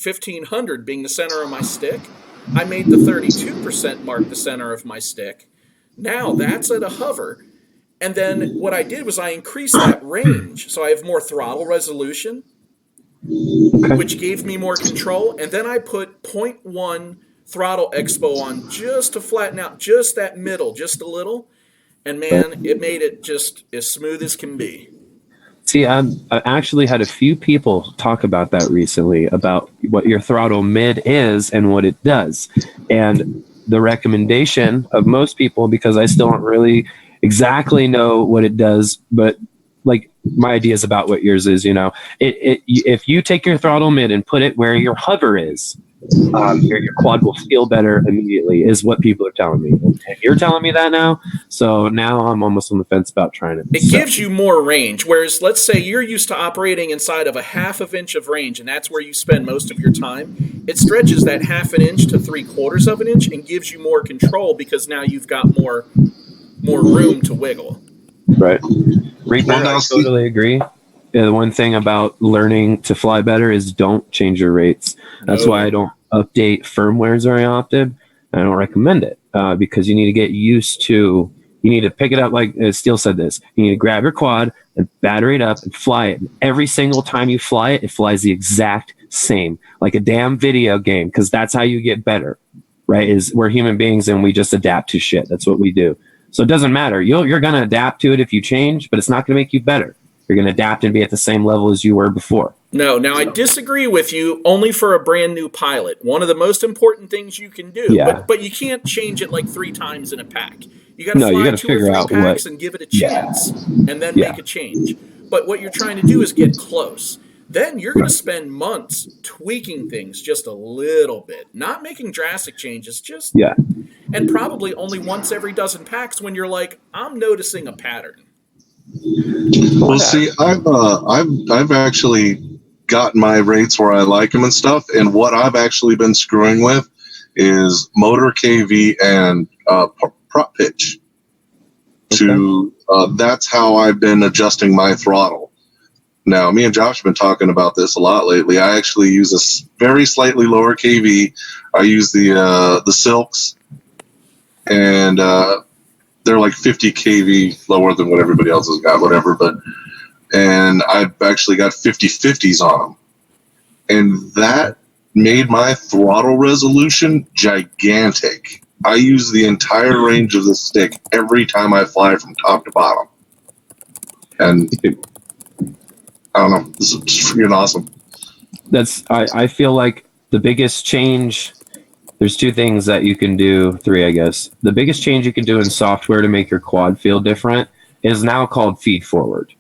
1500 being the center of my stick, I made the 32% mark the center of my stick. Now that's at a hover. And then what I did was I increased that range. So I have more throttle resolution, which gave me more control. And then I put 0.1 throttle expo on just to flatten out just that middle, just a little. And man, it made it just as smooth as can be. See, I actually had a few people talk about that recently, about what your throttle mid is and what it does. And the recommendation of most people, because I still don't really exactly know what it does, but like my ideas about what yours is, you know, if you take your throttle mid and put it where your hover is, your quad will feel better immediately, is what people are telling me. And you're telling me that now, so now I'm almost on the fence about trying it. It gives you more range, whereas let's say you're used to operating inside of a 1/2 inch of range, and that's where you spend most of your time. It stretches that 1/2 inch to 3/4 inch and gives you more control because now you've got more room to wiggle. Right. Reaper, I totally agree. Yeah, the one thing about learning to fly better is don't change your rates. That's why I don't update firmwares very often. I don't recommend it because you need to get used to, you need to pick it up like Steele said this. You need to grab your quad and battery it up and fly it. And every single time you fly it, it flies the exact same, like a damn video game, because that's how you get better, right? Is we're human beings and we just adapt to shit. That's what we do. So it doesn't matter. You're going to adapt to it if you change, but it's not going to make you better. You're going to adapt and be at the same level as you were before. No, now I disagree with you only for a brand new pilot. One of the most important things you can do, but you can't change it like 3 times in a pack. You got to fly 2 or 3 packs and give it a chance and then make a change. But what you're trying to do is get close. Then you're going to spend months tweaking things just a little bit, not making drastic changes, just and probably only once every dozen packs when you're like, I'm noticing a pattern. Well, see, I've actually got my rates where I like them and stuff, and what I've actually been screwing with is motor KV and prop pitch. That's how I've been adjusting my throttle. Now, me and Josh have been talking about this a lot lately. I actually use a very slightly lower KV. I use the Silks, and they're like 50 kV lower than what everybody else has got, whatever. And I've actually got 50/50s on them, and that made my throttle resolution gigantic. I use the entire range of the stick every time I fly from top to bottom, and I don't know. This is freaking awesome. I feel like the biggest change, there's 2 things that you can do, 3, I guess. The biggest change you can do in software to make your quad feel different is now called feed forward.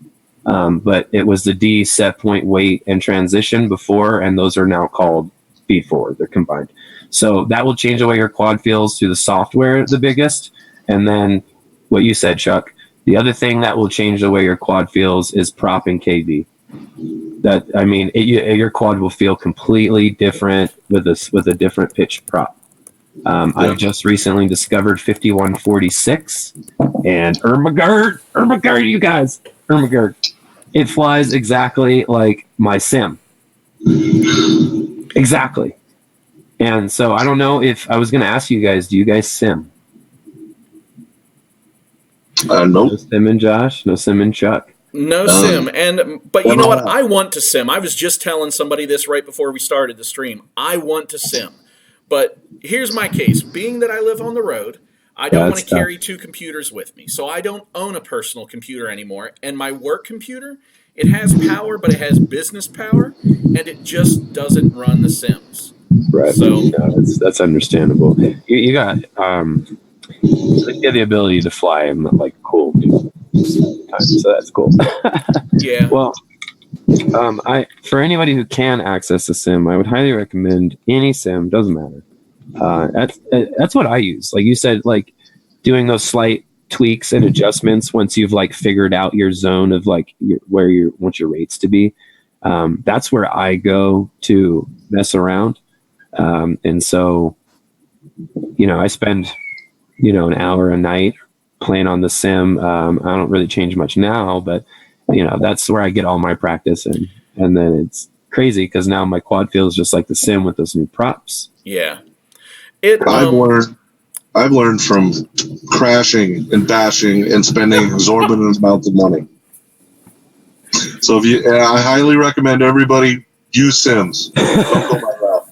But it was the D, set point, weight, and transition before, and those are now called feed forward. They're combined. So that will change the way your quad feels through the software, the biggest. And then what you said, Chuck, the other thing that will change the way your quad feels is prop and KV. That, I mean, your quad will feel completely different with a different pitch prop. I just recently discovered 5146 and Ermagerd, you guys, Ermagerd. It flies exactly like my sim. Exactly. And so I don't know if I was going to ask you guys, do you guys sim? Nope. No sim and Josh, no sim and Chuck. No sim, but you know what? I want to sim. I was just telling somebody this right before we started the stream. I want to sim, but here's my case. Being that I live on the road, I don't want to carry 2 computers with me, so I don't own a personal computer anymore. And my work computer, it has power, but it has business power, and it just doesn't run the sims. Right. So that's understandable. You got the ability to fly and like cool. So that's cool. Yeah. Well, for anybody who can access a sim, I would highly recommend any sim. Doesn't matter. That's what I use. Like you said, like doing those slight tweaks and adjustments once you've like figured out your zone of like where you want your rates to be. That's where I go to mess around. And so, I spend, an hour a night playing on the sim. I don't really change much now, but that's where I get all my practice in. And then it's crazy because now my quad feels just like the sim with those new props. Yeah. I've learned from crashing and bashing and spending exorbitant amounts of money. So I highly recommend everybody use Sims. Don't go by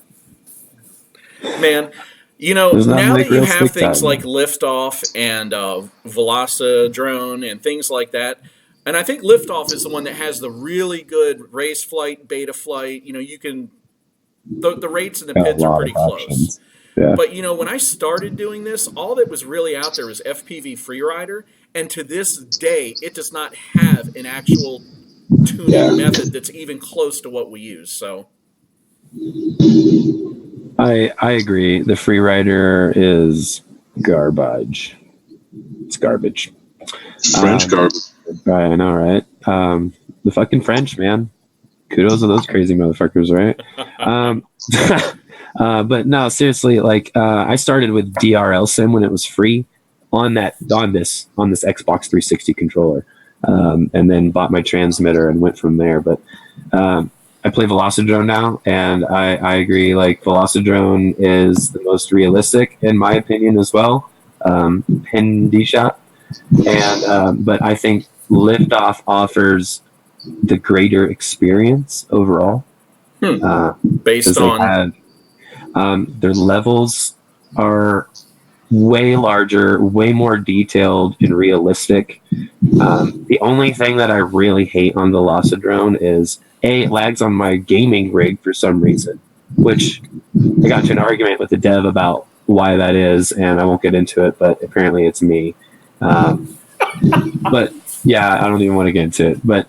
that. Man, now that you have things like Liftoff and Velocidrone and things like that, and I think Liftoff is the one that has the really good race flight, beta flight. You can the rates in the pits are pretty close. Yeah. But, when I started doing this, all that was really out there was FPV Freerider. And to this day, it does not have an actual tuning method that's even close to what we use. So I agree. The Freerider is garbage. It's garbage. French garbage. I know, right? The fucking French, man. Kudos to those crazy motherfuckers, right? But no, seriously, like I started with DRL Sim when it was free on this Xbox 360 controller, and then bought my transmitter and went from there. But I play Velocidrone now, and I agree. Like Velocidrone is the most realistic in my opinion as well. Pin D shot, and but I think Liftoff offers the greater experience overall. Based on. Their levels are way larger, way more detailed and realistic. The only thing that I really hate on Velocidrone is it lags on my gaming rig for some reason, which I got into an argument with the dev about why that is, and I won't get into it, but apparently it's me. But yeah, I don't even want to get into it. But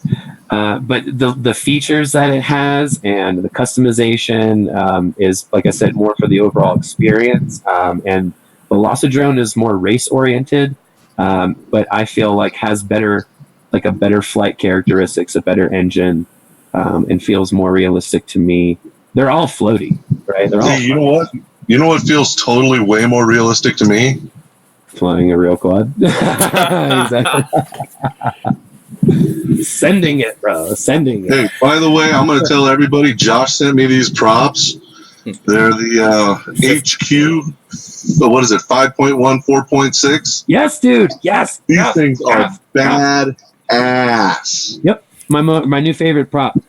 the features that it has and the customization is, like I said, more for the overall experience. And Velocidrone is more race oriented, but I feel like has a better flight characteristics, a better engine, and feels more realistic to me. They're all floaty, right? They're all. Hey, you know what? You know what feels totally way more realistic to me? Flying a real quad. Exactly. Sending it, bro. Sending it. Hey, by the way, I'm going to tell everybody, Josh sent me these props. They're the HQ, what is it, 5.1, 4.6? Yes, dude. Yes. These things are bad ass. Yep. My new favorite prop.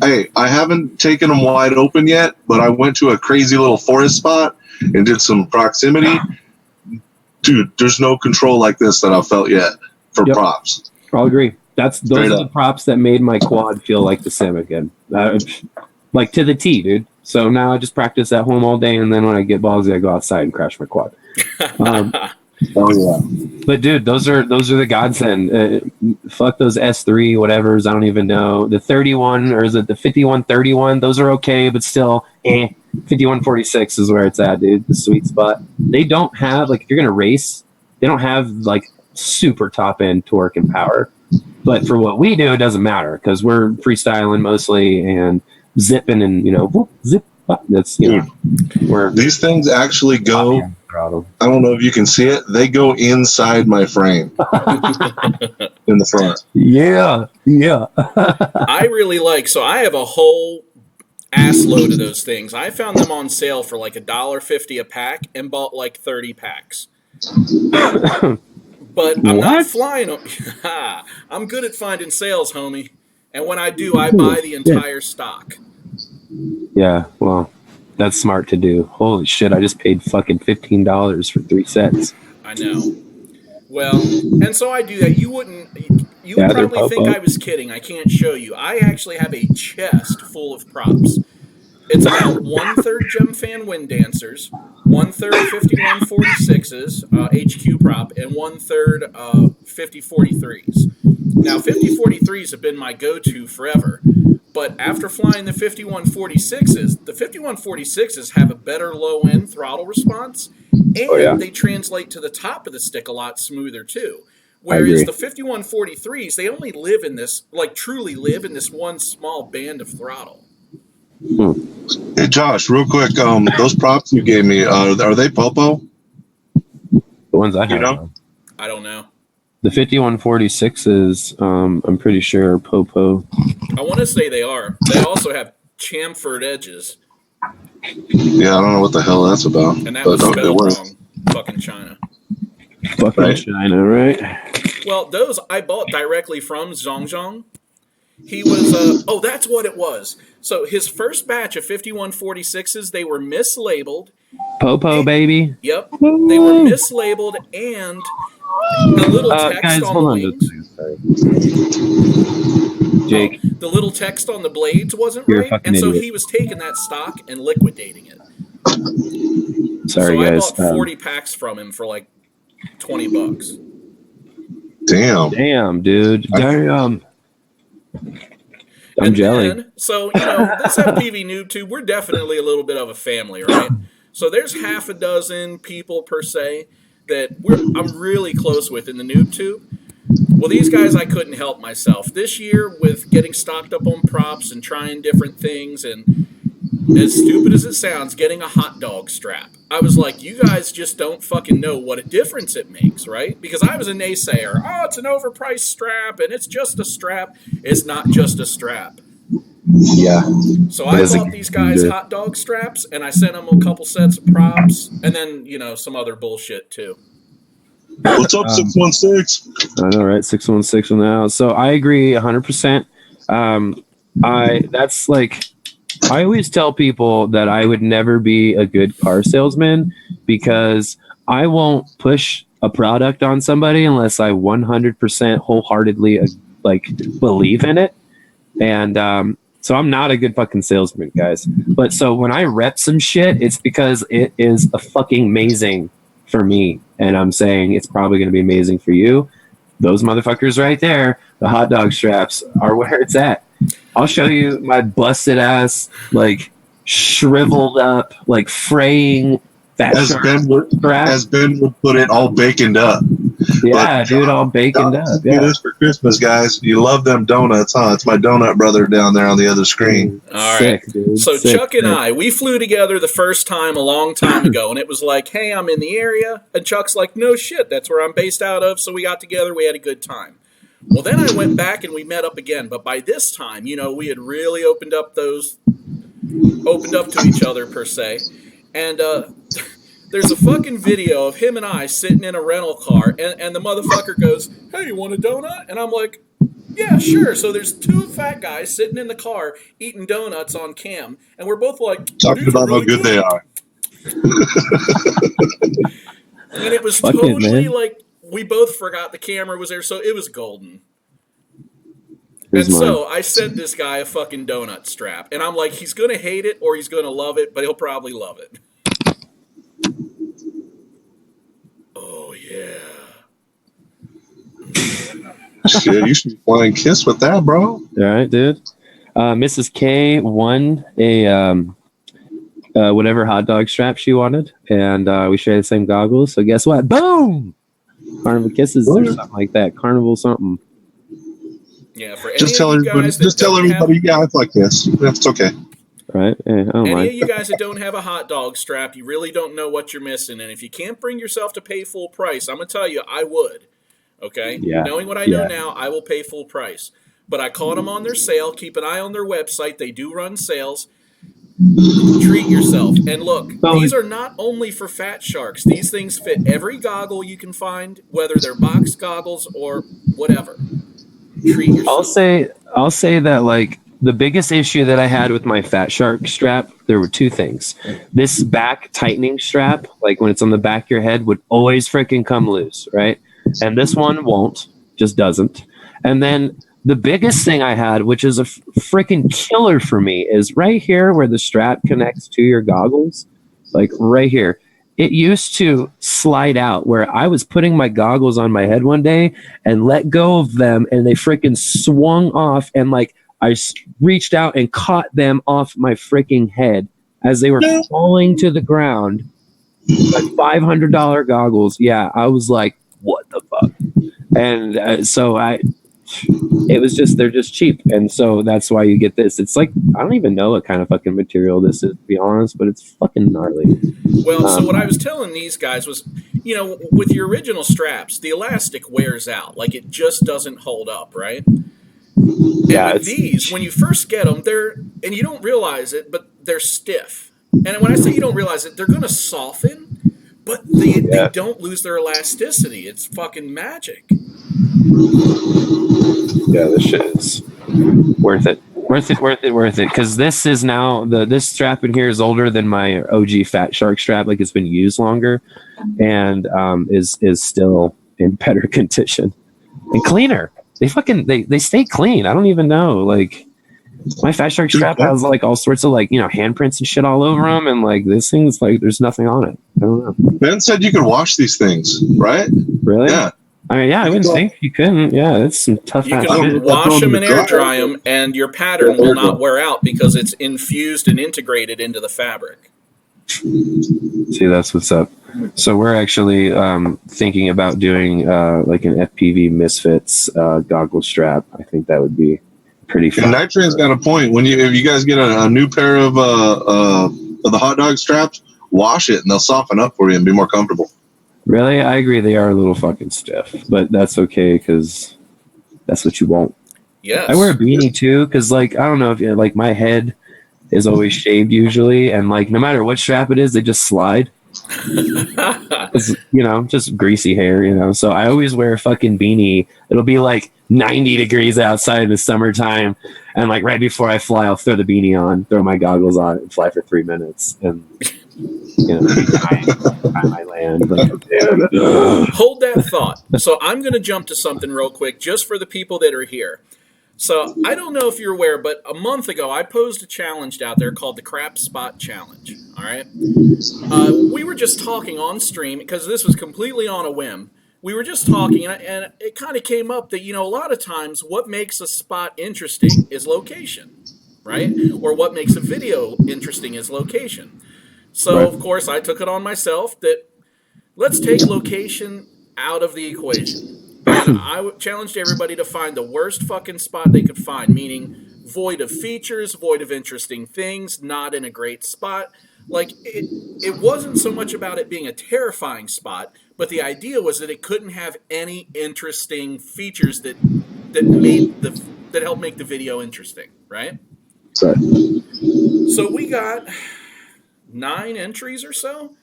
Hey, I haven't taken them wide open yet, but I went to a crazy little forest spot and did some proximity. Dude, there's no control like this that I've felt yet for props. I'll agree. Those are the props that made my quad feel like the sim again. Like to the T, dude. So now I just practice at home all day, and then when I get ballsy, I go outside and crash my quad. Oh yeah. But dude, those are the godsend. Fuck those S3 whatevers. I don't even know. The 31 or is it the 5131? Those are okay, but still, 5146 is where it's at, dude. The sweet spot. They don't have if you're gonna race, they don't have super top end torque and power. But for what we do, it doesn't matter because we're freestyling mostly and zipping and whoop, zip. That's where these things actually go. I don't know if you can see it. They go inside my frame in the front. Yeah. I really so I have a whole ass load of those things. I found them on sale for $1.50 a pack and bought 30 packs. But I'm not flying. I'm good at finding sales, homie. And when I do, I buy the entire stock. Yeah, well, that's smart to do. Holy shit, I just paid fucking $15 for 3 sets. I know. Well, and so I do that. You would probably think I was kidding. I can't show you. I actually have a chest full of props. It's about 1/3 Gem Fan Wind Dancers, 1/3 5146s, HQ prop, and 1/3 5043s. Now, 5043s have been my go-to forever, But after flying the 5146s, the 5146s have a better low-end throttle response, and they translate to the top of the stick a lot smoother too. Whereas the 5143s, they only live in this, like truly live in this one small band of throttle. Hey Josh, real quick, those props you gave me, are they Popo? The ones I have. You know? I don't know. The 5146s, I'm pretty sure are Popo. I want to say they are. They also have chamfered edges. Yeah, I don't know what the hell that's about. And that was spelled wrong. Fucking China. Fucking China, right? Well, those I bought directly from Zhongzhong. He was, oh, that's what it was. So his first batch of 5146s, they were mislabeled. Popo, baby. Yep. They were mislabeled, and the little text guys, on the blades. Jake. The little text on the blades wasn't right, and so he was taking that stock and liquidating it. Sorry, so guys. I bought 40 packs from him for like $20. Damn, dude. Damn. I'm jelly. So, you know, this FPVnoobtube, we're definitely a little bit of a family, right? So there's half a dozen people per se that I'm really close with in the Noobtube. Well, these guys, I couldn't help myself. This year, with getting stocked up on props and trying different things, and as stupid as it sounds, getting a hot dog strap. I was like, you guys just don't fucking know what a difference it makes, right? Because I was a naysayer. Oh, it's an overpriced strap, and it's just a strap. It's not just a strap. Yeah. So I bought these guys hot dog straps, and I sent them a couple sets of props, and then, you know, some other bullshit, too. What's up, 616? I know, right? 616 now. So I agree 100%. That's like, I always tell people that I would never be a good car salesman because I won't push a product on somebody unless I 100% wholeheartedly like believe in it. And so I'm not a good fucking salesman, guys. But so when I rep some shit, it's because it is a fucking amazing for me. And I'm saying it's probably going to be amazing for you. Those motherfuckers right there, the hot dog straps, are where it's at. I'll show you my busted ass, like shriveled up, like fraying. As Ben would put it, all baconed up. Yeah, dude, all baconed up. Do this for Christmas, guys. You love them donuts, huh? It's my donut brother down there on the other screen. All right. Sick, dude. So Chuck and I, we flew together the first time a long time ago, and it was like, hey, I'm in the area. And Chuck's like, no shit, that's where I'm based out of. So we got together, we had a good time. Well, then I went back and we met up again. But by this time, you know, we had really opened up to each other, per se. And there's a fucking video of him and I sitting in a rental car, and the motherfucker goes, hey, you want a donut? And I'm like, yeah, sure. So there's two fat guys sitting in the car eating donuts on cam, and we're both like, talking about how good they are. And it was totally like, we both forgot the camera was there, so it was golden. So I sent this guy a fucking donut strap, and I'm like, he's going to hate it or he's going to love it, but he'll probably love it. Oh, yeah. Shit, you should be flying Kiss with that, bro. All right, dude. Mrs. K won a whatever hot dog strap she wanted, and we share the same goggles. So guess what? Boom! Carnival Kisses or something like that. Carnival something. Yeah, for just tell everybody, yeah, it's like this. It's okay. Right? Any of you guys that don't have a hot dog strap, you really don't know what you're missing. And if you can't bring yourself to pay full price, I'm going to tell you, I would. Okay? Yeah. Knowing what I know now, I will pay full price. But I caught them on their sale. Keep an eye on their website. They do run sales. Treat yourself. And look, these are not only for fat sharks. These things fit every goggle you can find, whether they're box goggles or whatever. Treat yourself. I'll say that, like, the biggest issue that I had with my Fat Shark strap, there were two things. This back tightening strap, like when it's on the back of your head, would always freaking come loose, right? And this one won't, just doesn't. And then the biggest thing I had, which is a freaking killer for me, is right here where the strap connects to your goggles, like right here. It used to slide out where I was putting my goggles on my head one day and let go of them, and they freaking swung off, and like reached out and caught them off my freaking head as they were falling to the ground. Like $500 goggles. Yeah, I was like, what the fuck? And it was just, they're just cheap. And so that's why you get this. It's like, I don't even know what kind of fucking material this is, to be honest, but it's fucking gnarly. Well, so what I was telling these guys was, you know, with your original straps, the elastic wears out. Like, it just doesn't hold up, right? Yeah, and with these, when you first get them, and you don't realize it, but they're stiff. And when I say you don't realize it, they're going to soften, but they don't lose their elasticity. It's fucking magic. Yeah, this shit is worth it. Worth it. Because this is now, this strap in here is older than my OG Fat Shark strap. Like, it's been used longer and is still in better condition and cleaner. They stay clean. I don't even know. Like, my Fat Shark strap has like all sorts of like, you know, handprints and shit all over them, and like this thing's like there's nothing on it. I don't know. Ben said you could wash these things, right? Really? Yeah. I mean, yeah, I wouldn't think you couldn't. Yeah, it's some tough. You can wash them and air dry them, and your pattern will not wear out because it's infused and integrated into the fabric. See, that's what's up. So we're actually thinking about doing like an FPV Misfits goggle strap. I think that would be pretty fun. And Nitrain's got a point. If you guys get a new pair of the hot dog straps, wash it and they'll soften up for you and be more comfortable. Really? I agree. They are a little fucking stiff, but that's okay because that's what you want. Yes. I wear a beanie too because, like, I don't know if like my head is always shaved usually, and like no matter what strap it is, they just slide. It's, you know, just greasy hair, you know. So I always wear a fucking beanie. It'll be like 90 degrees outside in the summertime, and like right before I fly, I'll throw the beanie on, throw my goggles on, and fly for 3 minutes, and you know, I land. Hold that thought. So I'm going to jump to something real quick, just for the people that are here. So I don't know if you're aware, but a month ago I posed a challenge out there called the Crap Spot Challenge. All right, we were just talking on stream because this was completely on a whim. We were just talking, and it kind of came up that, you know, a lot of times what makes a spot interesting is location, right? Or what makes a video interesting is location. So, of course, I took it on myself that let's take location out of the equation. And I challenged everybody to find the worst fucking spot they could find, meaning void of features, void of interesting things, not in a great spot. Like, it wasn't so much about it being a terrifying spot, but the idea was that it couldn't have any interesting features that helped make the video interesting, right? Sorry. So we got 9 entries or so,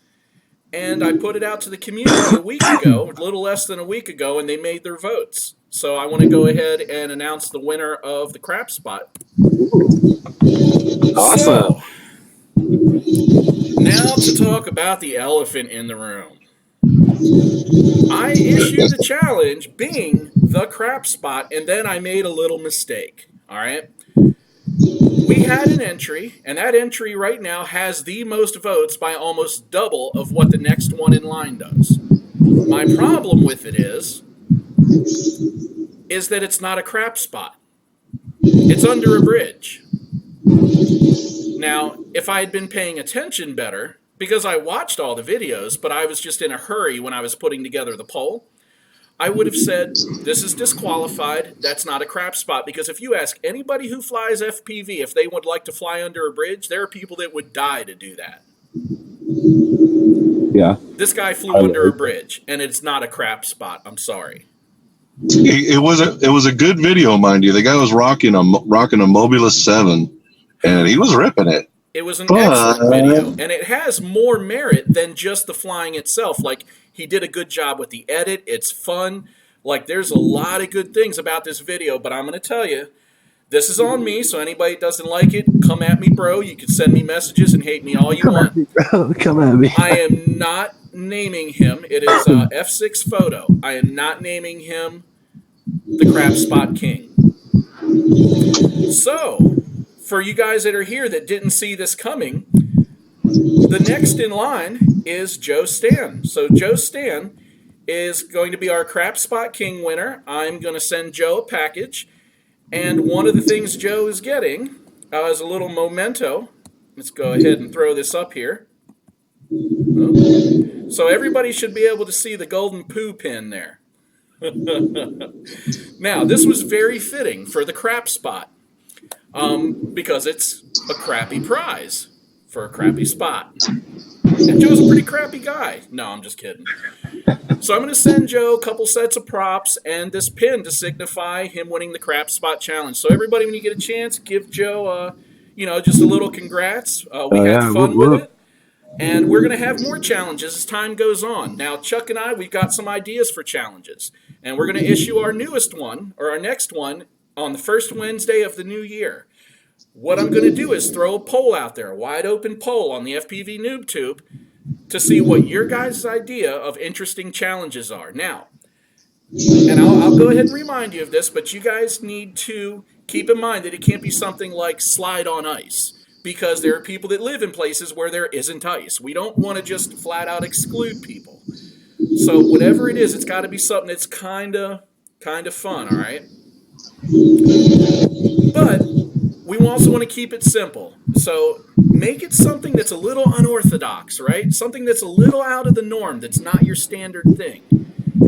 and I put it out to the community a week ago, a little less than a week ago, and they made their votes. So I want to go ahead and announce the winner of the Crap Spot. Awesome. So, now to talk about the elephant in the room. I issued the challenge being the Crap Spot, and then I made a little mistake. All right? We had an entry, and that entry right now has the most votes by almost double of what the next one in line does. My problem with it is that it's not a crap spot. It's under a bridge. Now, if I had been paying attention better, because I watched all the videos, but I was just in a hurry when I was putting together the poll, I would have said, this is disqualified, that's not a crap spot, because if you ask anybody who flies FPV if they would like to fly under a bridge, there are people that would die to do that. Yeah. This guy flew under a bridge, and it's not a crap spot. I'm sorry. It was a good video, mind you. The guy was rocking a Mobulus 7, and he was ripping it. It was an excellent video, and it has more merit than just the flying itself. Like, he did a good job with the edit. It's fun. Like, there's a lot of good things about this video, but I'm going to tell you, this is on me, so anybody that doesn't like it, come at me, bro. You can send me messages and hate me all you want. Come at me. I am not naming him. It is F6 Photo. I am not naming him the Crap Spot King. So, for you guys that are here that didn't see this coming, the next in line is Joe Stan. So Joe Stan is going to be our Crap Spot King winner. I'm going to send Joe a package, And one of the things Joe is getting as a little memento, let's go ahead and throw this up here. Oh. So everybody should be able to see the golden poo pin there. Now, this was very fitting for the crap spot because it's a crappy prize for a crappy spot. And Joe's a pretty crappy guy. No, I'm just kidding. So I'm going to send Joe a couple sets of props and this pin to signify him winning the crap spot challenge. So everybody, when you get a chance, give Joe, just a little congrats. We had fun with it. And we're going to have more challenges as time goes on. Now, Chuck and I, we've got some ideas for challenges. And we're going to issue our newest one, or our next one, on the first Wednesday of the new year. What I'm going to do is throw a poll out there, a wide open poll on the FPVnoobtube to see what your guys' idea of interesting challenges are. Now, and I'll go ahead and remind you of this, but you guys need to keep in mind that it can't be something like slide on ice, because there are people that live in places where there isn't ice. We don't want to just flat out exclude people. So whatever it is, it's got to be something that's kind of fun, all right? But we also want to keep it simple. So make it something that's a little unorthodox, right? Something that's a little out of the norm, that's not your standard thing.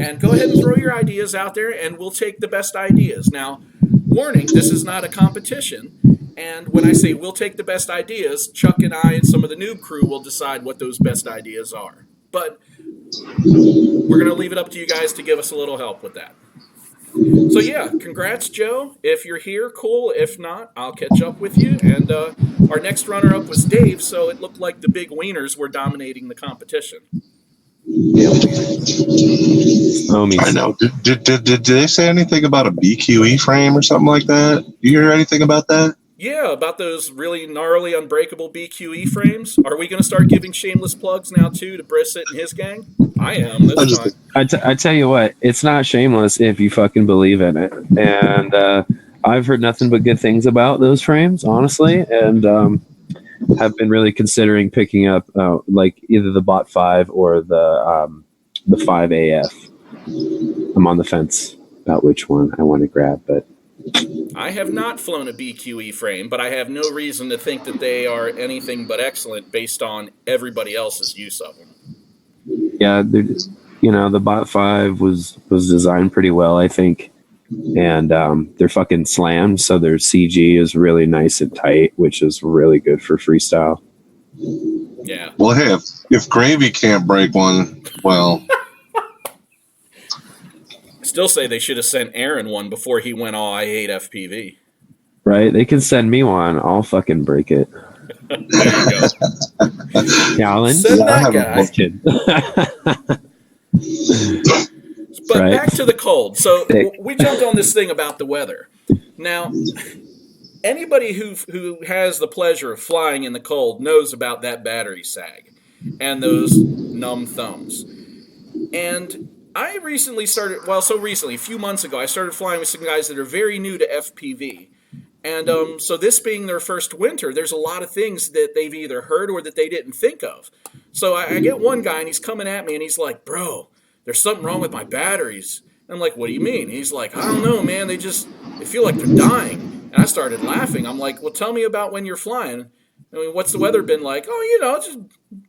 And go ahead and throw your ideas out there, and we'll take the best ideas. Now, warning, this is not a competition. And when I say we'll take the best ideas, Chuck and I and some of the noob crew will decide what those best ideas are. But we're going to leave it up to you guys to give us a little help with that. So yeah, congrats, Joe. If you're here, cool. If not, I'll catch up with you. And our next runner-up was Dave, so it looked like the big wieners were dominating the competition. Yeah. I know. Did they say anything about a BQE frame or something like that? Do you hear anything about that? Yeah, about those really gnarly, unbreakable BQE frames. Are we going to start giving shameless plugs now, too, to Brissett and his gang? I am. This time. I tell you what, it's not shameless if you fucking believe in it. And I've heard nothing but good things about those frames, honestly, and have been really considering picking up like either the Bot 5 or the 5AF. I'm on the fence about which one I want to grab, but I have not flown a BQE frame, but I have no reason to think that they are anything but excellent based on everybody else's use of them. Yeah, the Bot 5 was designed pretty well, I think, and they're fucking slammed, so their CG is really nice and tight, which is really good for freestyle. Yeah. Well, hey, if Gravy can't break one, well. Still say they should have sent Aaron one before he went all I hate FPV. Right? They can send me one. I'll fucking break it. There you go. Challenge? Send that guy. But right? Back to the cold. So we jumped on this thing about the weather. Now, anybody who has the pleasure of flying in the cold knows about that battery sag and those numb thumbs. And I recently started, a few months ago, I started flying with some guys that are very new to FPV. And so this being their first winter, there's a lot of things that they've either heard or that they didn't think of. So I get one guy, and he's coming at me, and he's like, bro, there's something wrong with my batteries. And I'm like, what do you mean? And he's like, I don't know, man. They feel like they're dying. And I started laughing. I'm like, well, tell me about when you're flying. I mean, what's the weather been like? Oh, it's just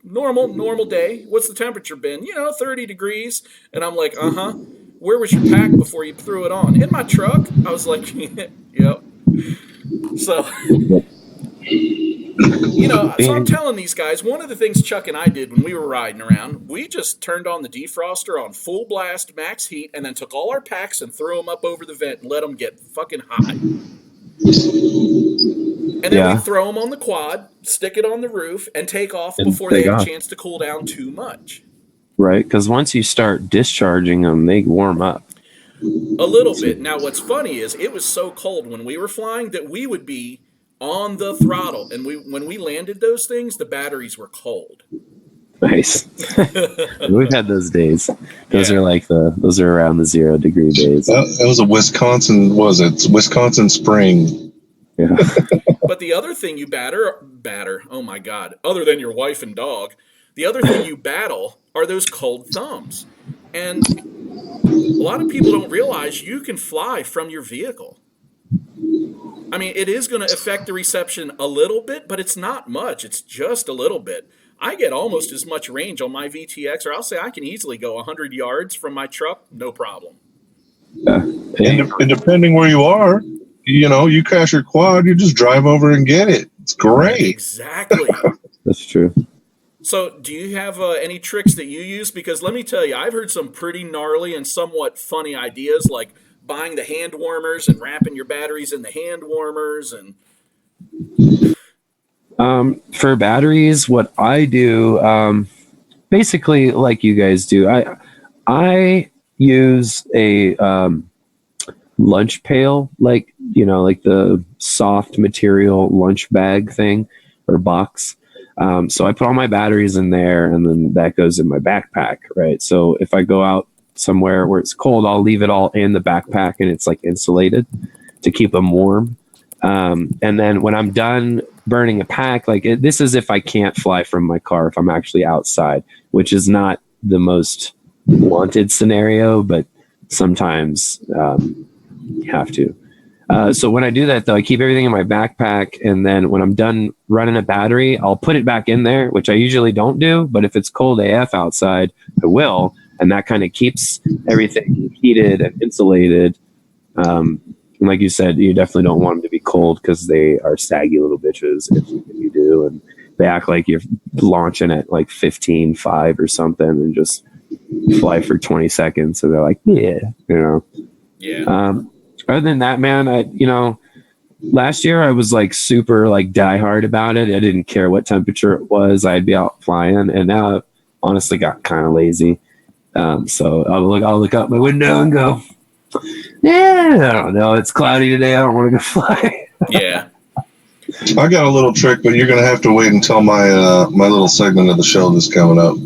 normal day. What's the temperature been? 30 degrees. And I'm like, uh-huh. Where was your pack before you threw it on? In my truck. I was like, yep. So, so I'm telling these guys, one of the things Chuck and I did when we were riding around, we just turned on the defroster on full blast, max heat, and then took all our packs and threw them up over the vent and let them get fucking hot. And then we throw them on the quad, stick it on the roof, and take off before they have a chance to cool down too much. Right, because once you start discharging them, they warm up. A little bit. Now, what's funny is it was so cold when we were flying that we would be on the throttle. And when we landed those things, the batteries were cold. Nice. We've had those days. Those are around the 0 degree days. That was a Wisconsin spring. Yeah. But the other thing you batter, oh my God, other than your wife and dog, the other thing you battle are those cold thumbs. And a lot of people don't realize you can fly from your vehicle. I mean, it is going to affect the reception a little bit, but it's not much. It's just a little bit. I get almost as much range on my VTX, or I'll say I can easily go 100 yards from my truck, no problem. And depending where you are, you crash your quad, you just drive over and get it. It's great. Exactly. That's true. So do you have any tricks that you use? Because let me tell you, I've heard some pretty gnarly and somewhat funny ideas, like buying the hand warmers and wrapping your batteries in the hand warmers. And for batteries, what I do, basically like you guys do, I use a lunch pail, like the soft material lunch bag thing or box. So I put all my batteries in there, and then that goes in my backpack, right? So if I go out somewhere where it's cold, I'll leave it all in the backpack, and it's like insulated to keep them warm. And then when I'm done burning a pack, this is if I can't fly from my car, if I'm actually outside, which is not the most wanted scenario, but sometimes you have to. So when I do that, though, I keep everything in my backpack, and then when I'm done running a battery, I'll put it back in there, which I usually don't do, but if it's cold AF outside, I will, and that kind of keeps everything heated and insulated. And like you said, you definitely don't want them to be cold because they are saggy little bitches if you do, and they act like you're launching at like 15.5 or something and just fly for 20 seconds, so they're like, yeah. Other than that, man, last year I was like super like diehard about it. I didn't care what temperature it was. I'd be out flying, and now I honestly got kind of lazy. So I'll look out my window and go, yeah, I don't know. It's cloudy today. I don't want to go fly. Yeah. I got a little trick, but you're going to have to wait until my my little segment of the show that's coming up.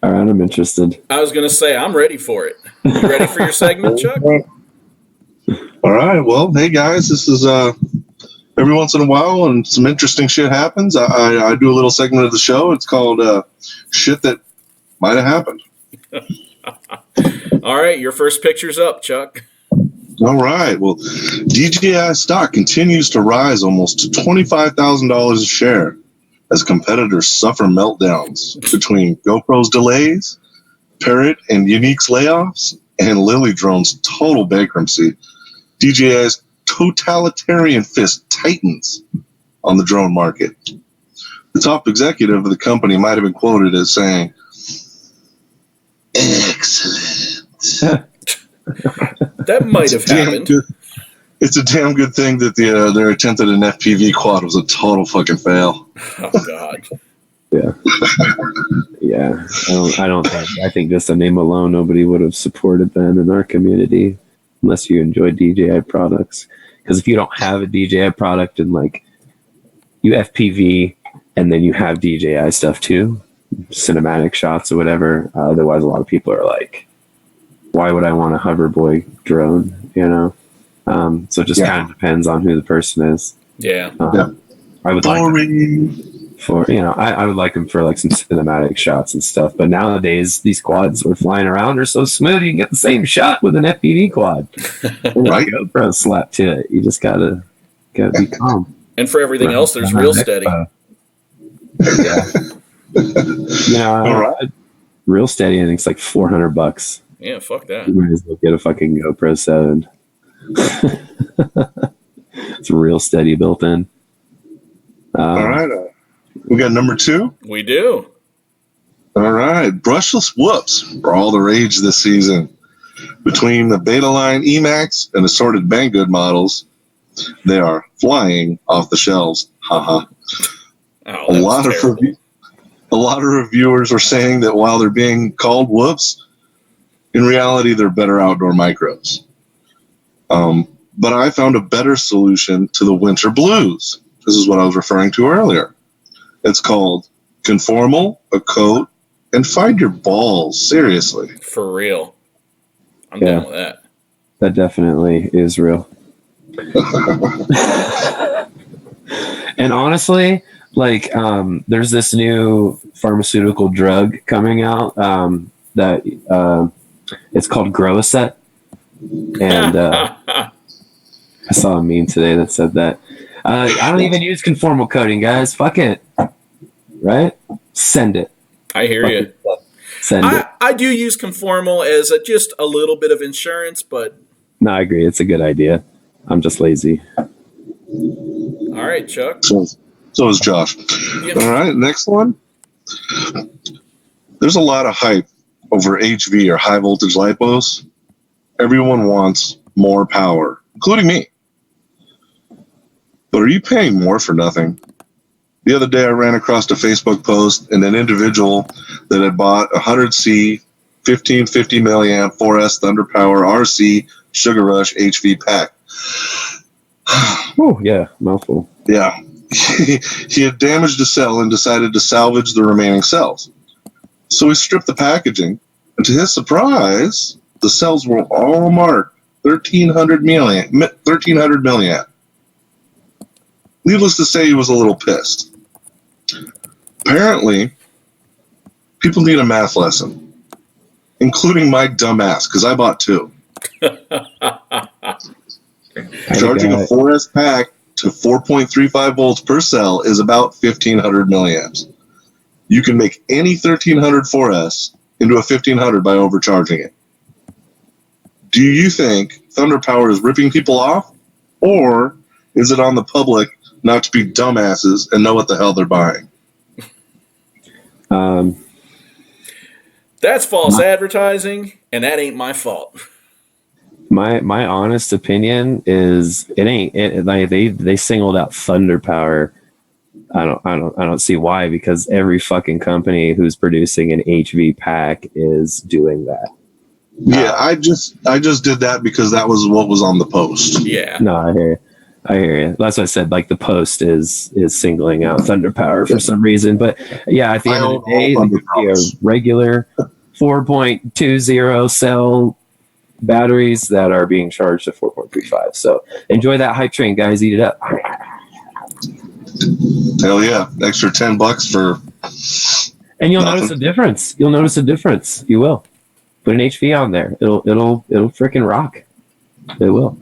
All right, I'm interested. I was going to say, I'm ready for it. You ready for your segment, Chuck? All right. Well, hey, guys, this is every once in a while when some interesting shit happens, I do a little segment of the show. It's called Shit That Might Have Happened. All right, your first picture's up, Chuck. All right. Well, DJI stock continues to rise almost to $25,000 a share as competitors suffer meltdowns between GoPro's delays, Parrot and Unique's layoffs, and Lily Drone's total bankruptcy. DJI's totalitarian fist tightens on the drone market. The top executive of the company might have been quoted as saying, "Excellent." That might have happened. It's a damn good thing that their attempt at an FPV quad was a total fucking fail. Oh God. Yeah. Yeah. I think just the name alone, nobody would have supported them in our community unless you enjoy DJI products. Because if you don't have a DJI product and like you FPV and then you have DJI stuff too, cinematic shots or whatever, otherwise a lot of people are like, why would I want a hoverboy drone? So it just kind of depends on who the person is. Yeah. I would like them for I would like them for like some cinematic shots and stuff. But nowadays these quads we're flying around are so smooth you can get the same shot with an FPV quad. Right, GoPro slap to it. You just gotta be calm. And for everything else, there's Real Steady. Yeah. All right. Real Steady, I think it's like $400. Yeah, fuck that. You might as well get a fucking GoPro 7. It's Real Steady built in. All right. We got number 2. We do. All right. Brushless whoops are all the rage this season. Between the Beta Line Emax and assorted Banggood models, they are flying off the shelves. Haha. Oh, a lot of reviewers are saying that while they're being called whoops, in reality, they're better outdoor micros. But I found a better solution to the winter blues. This is what I was referring to earlier. It's called Conformal, a Coat, and Find Your Balls. Seriously. For real. I'm down with that. That definitely is real. And honestly, like, there's this new pharmaceutical drug coming out that it's called Grow-A-Set. And I saw a meme today that said that. I don't even use conformal coding, guys. Fuck it. Right? Send it. I hear you. Send it. I do use conformal as just a little bit of insurance, but... No, I agree. It's a good idea. I'm just lazy. All right, Chuck. So is Josh. Yeah. All right, next one. There's a lot of hype over HV or high voltage lipos. Everyone wants more power, including me. But are you paying more for nothing? The other day I ran across a Facebook post and an individual that had bought 100C 1550 milliamp 4S Thunder Power RC Sugar Rush HV pack. Oh, yeah, mouthful. Yeah. He had damaged a cell and decided to salvage the remaining cells. So he stripped the packaging, and to his surprise, the cells were all marked 1300 milliamp. Needless to say, he was a little pissed. Apparently, people need a math lesson, including my dumb ass, because I bought two. Charging a 4S pack to 4.35 volts per cell is about 1500 milliamps. You can make any 1300 4S into a 1500 by overcharging it. Do you think Thunder Power is ripping people off, or is it on the public not to be dumbasses and know what the hell they're buying? That's false advertising, and that ain't my fault. My honest opinion is it ain't it. Like they singled out Thunder Power. I don't see why, because every fucking company who's producing an HV pack is doing that. Yeah, I just did that because that was what was on the post. Yeah. No, I hear you. That's what I said. Like the post is singling out Thunder Power for some reason, but yeah, at the end of the day, a regular 4.20 cell batteries that are being charged at 4.35. So enjoy that hype train, guys. Eat it up. Hell yeah! Extra $10 for. And you'll nothing. notice a difference. You'll notice a difference. You will. Put an HV on there. It'll freaking rock. It will.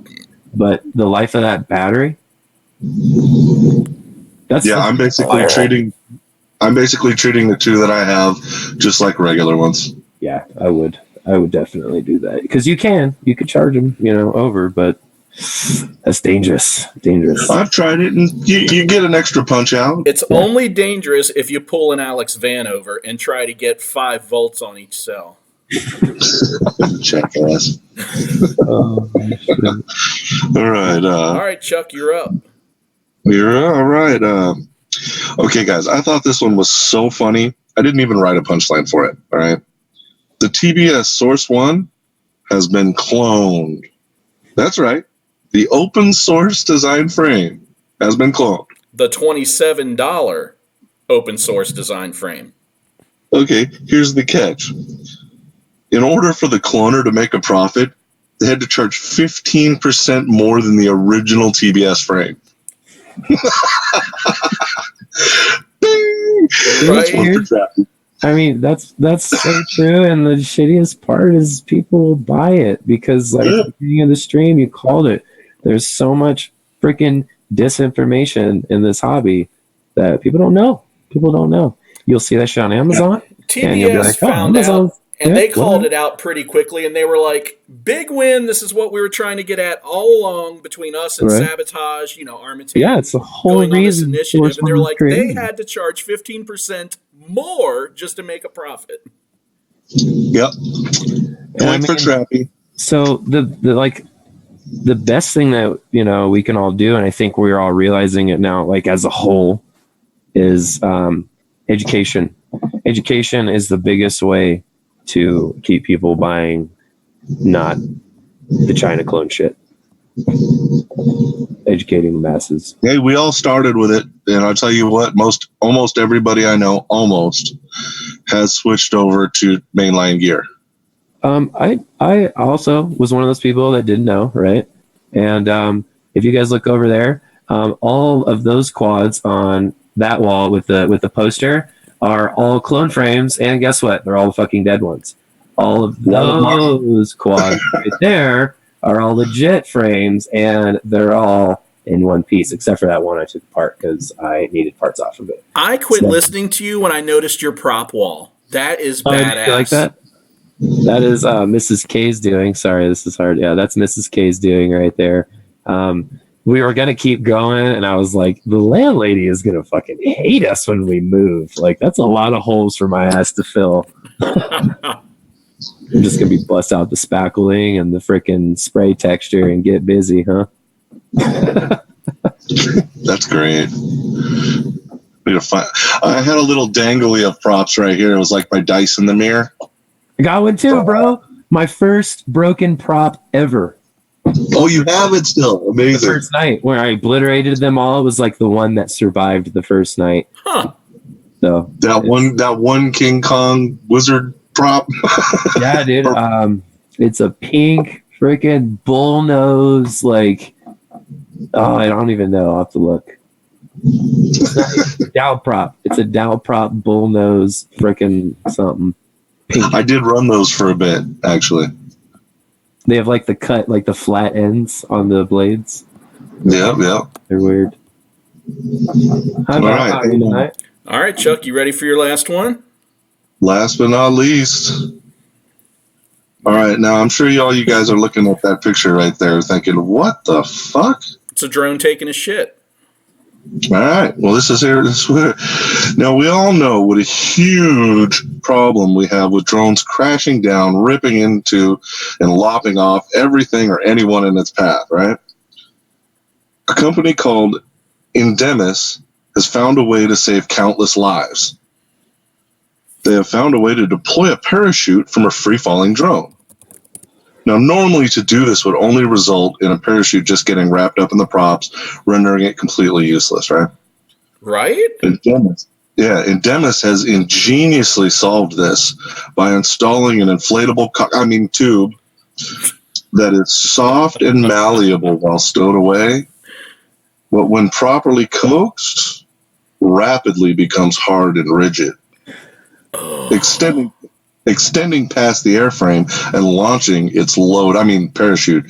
But the life of that battery. That's I'm basically treating the two that I have just like regular ones. Yeah, I would definitely do that, because you could charge them, over, but that's dangerous. I've tried it, and you get an extra punch out. It's only dangerous if you pull an Alex Van over and try to get 5 volts on each cell. Jackass. All right. All right, Chuck, you're up. You're all right. Okay, guys, I thought this one was so funny. I didn't even write a punchline for it. All right. The TBS Source 1 has been cloned. That's right. The open source design frame has been cloned. The $27 open source design frame. Okay, here's the catch. In order for the cloner to make a profit, they had to charge 15% more than the original TBS frame. Right. I mean, that's so true, and the shittiest part is people will buy it because, like, at the beginning of the stream, you called it. There's so much freaking disinformation in this hobby that people don't know. You'll see that shit on Amazon. TBS and you'll be like, found Amazon. out, and they called it out pretty quickly, and they were like, big win. This is what we were trying to get at all along between us and Sabotage, Armitage. Yeah, it's the whole reason. Initiative, and they're like, they had to charge 15% more just to make a profit. Yep. Point for Trappy. So the best thing that we can all do, and I think we're all realizing it now, like as a whole, is education. Education is the biggest way to keep people buying not the China clone shit. Educating the masses. Hey, we all started with it, and I'll tell you what, almost everybody I know has switched over to mainline gear. I also was one of those people that didn't know, right? And if you guys look over there, all of those quads on that wall with the poster are all clone frames, and guess what? They're all fucking dead ones. All of those quads right there are all legit frames, and they're all in one piece, except for that one I took apart because I needed parts off of it. I quit listening to you when I noticed your prop wall. That is badass. You like that? That is Mrs. K's doing. Sorry, this is hard. Yeah, that's Mrs. K's doing right there. We were going to keep going, and I was like, the landlady is going to fucking hate us when we move. Like, that's a lot of holes for my ass to fill. I'm just going to be bust out the spackling and the freaking spray texture and get busy, huh? That's great. I had a little dangly of props right here. It was like my dice in the mirror. I got one too, bro. My first broken prop ever. Oh, you have it still. Amazing. The first night where I obliterated them all was like the one that survived the first night. Huh. So that one King Kong wizard prop. Yeah, dude. It's a pink freaking bull nose, like I don't even know. I'll have to look. It's a Dow prop. It's a Dow prop bull nose freaking something. Pink. I did run those for a bit, actually. They have like the cut, like the flat ends on the blades. Yeah. They're weird. All right. All right, Chuck, you ready for your last one? Last but not least. All right, now I'm sure you guys are looking at that picture right there thinking, what the fuck? It's a drone taking a shit. All right. Well, this is here. Now, we all know what a huge problem we have with drones crashing down, ripping into, and lopping off everything or anyone in its path, right? A company called Indemis has found a way to save countless lives. They have found a way to deploy a parachute from a free-falling drone. Now, normally to do this would only result in a parachute just getting wrapped up in the props, rendering it completely useless, right? Right? Indemis has ingeniously solved this by installing an inflatable tube that is soft and malleable while stowed away, but when properly coaxed, rapidly becomes hard and rigid, extending past the airframe and launching its parachute,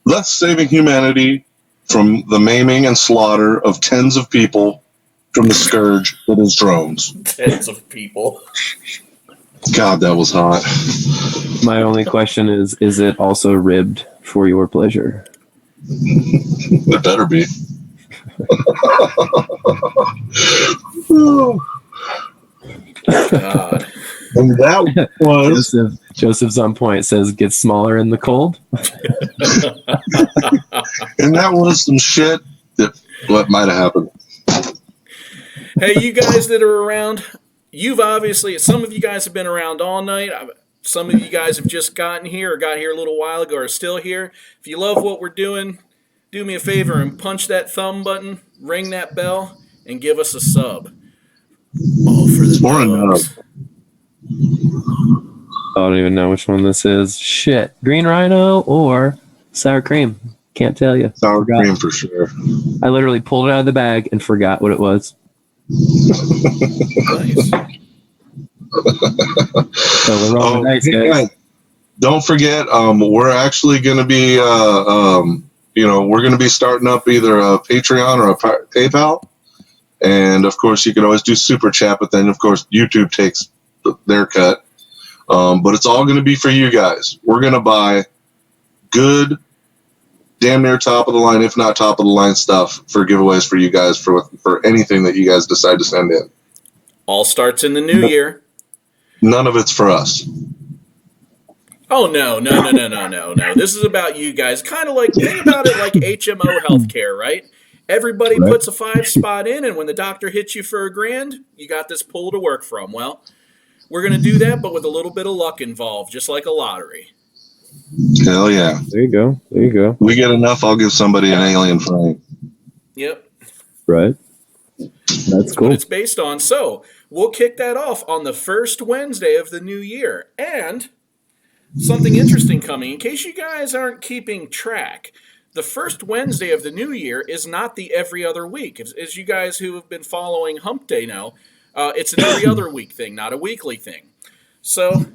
thus saving humanity from the maiming and slaughter of tens of people from the scourge that is drones. Tens of people. God, that was hot. My only question is it also ribbed for your pleasure? It better be. God. And that was Joseph's on point. Says gets smaller in the cold. And that was some shit that what might have happened. Hey, you guys that are around, some of you guys have been around all night. Some of you guys have just gotten here or got here a little while ago or are still here. If you love what we're doing, do me a favor and punch that thumb button, ring that bell, and give us a sub. All for the dogs. I don't even know which one this is. Shit. Green Rhino or sour cream. Can't tell you. Sour cream for sure. I literally pulled it out of the bag and forgot what it was. Nice. So we're rolling dice, guys. Don't forget, we're actually going to be, we're going to be starting up either a Patreon or a PayPal. And, of course, you can always do Super Chat, but then, of course, YouTube takes their cut. But it's all going to be for you guys. We're going to buy good, damn near top of the line, if not top of the line stuff for giveaways for you guys for anything that you guys decide to send in. All starts in the new year. None of it's for us. Oh, no. This is about you guys. Kind of like, think about it like HMO healthcare, right? Everybody puts a 5 spot in, and when the doctor hits you for $1,000, you got this pool to work from. Well, we're going to do that, but with a little bit of luck involved, just like a lottery. Hell yeah. There you go. We get enough, I'll give somebody an alien frame. Yep. Right. That's cool. What it's based on. So we'll kick that off on the first Wednesday of the new year. And something interesting coming, in case you guys aren't keeping track. The first Wednesday of the new year is not the every other week. As you guys who have been following Hump Day know, it's an every other week thing, not a weekly thing. So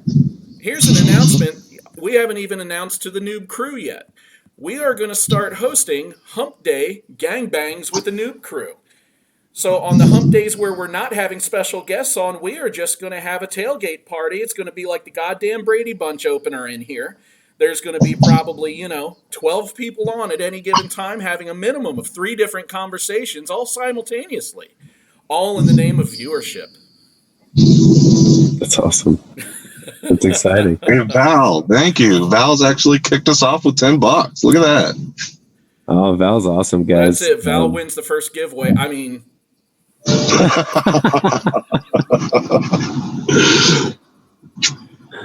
here's an announcement. we haven't even announced to the Noob Crew yet. We are going to start hosting Hump Day gangbangs with the Noob Crew. So on the hump days where we're not having special guests on, we are just going to have a tailgate party. It's going to be like the goddamn Brady Bunch opener in here. There's going to be probably, 12 people on at any given time having a minimum of 3 different conversations all simultaneously, all in the name of viewership. That's awesome. That's exciting. Hey, Val, thank you. Val's actually kicked us off with $10. Look at that. Oh, Val's awesome, guys. That's it. Val wins the first giveaway. I mean...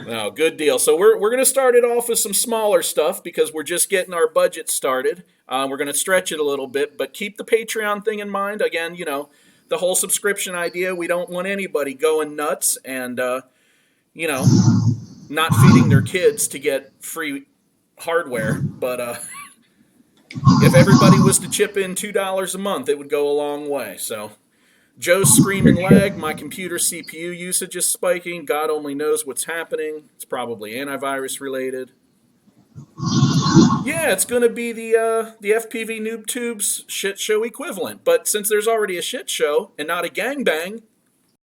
No, good deal. So we're going to start it off with some smaller stuff because we're just getting our budget started. We're going to stretch it a little bit, but keep the Patreon thing in mind. Again, the whole subscription idea, we don't want anybody going nuts and, not feeding their kids to get free hardware. But if everybody was to chip in $2 a month, it would go a long way. So... Joe's screaming lag. My computer CPU usage is spiking. God only knows what's happening. It's probably antivirus related. Yeah, it's going to be the FPVnoobtube's shit show equivalent. But since there's already a shit show and not a gangbang,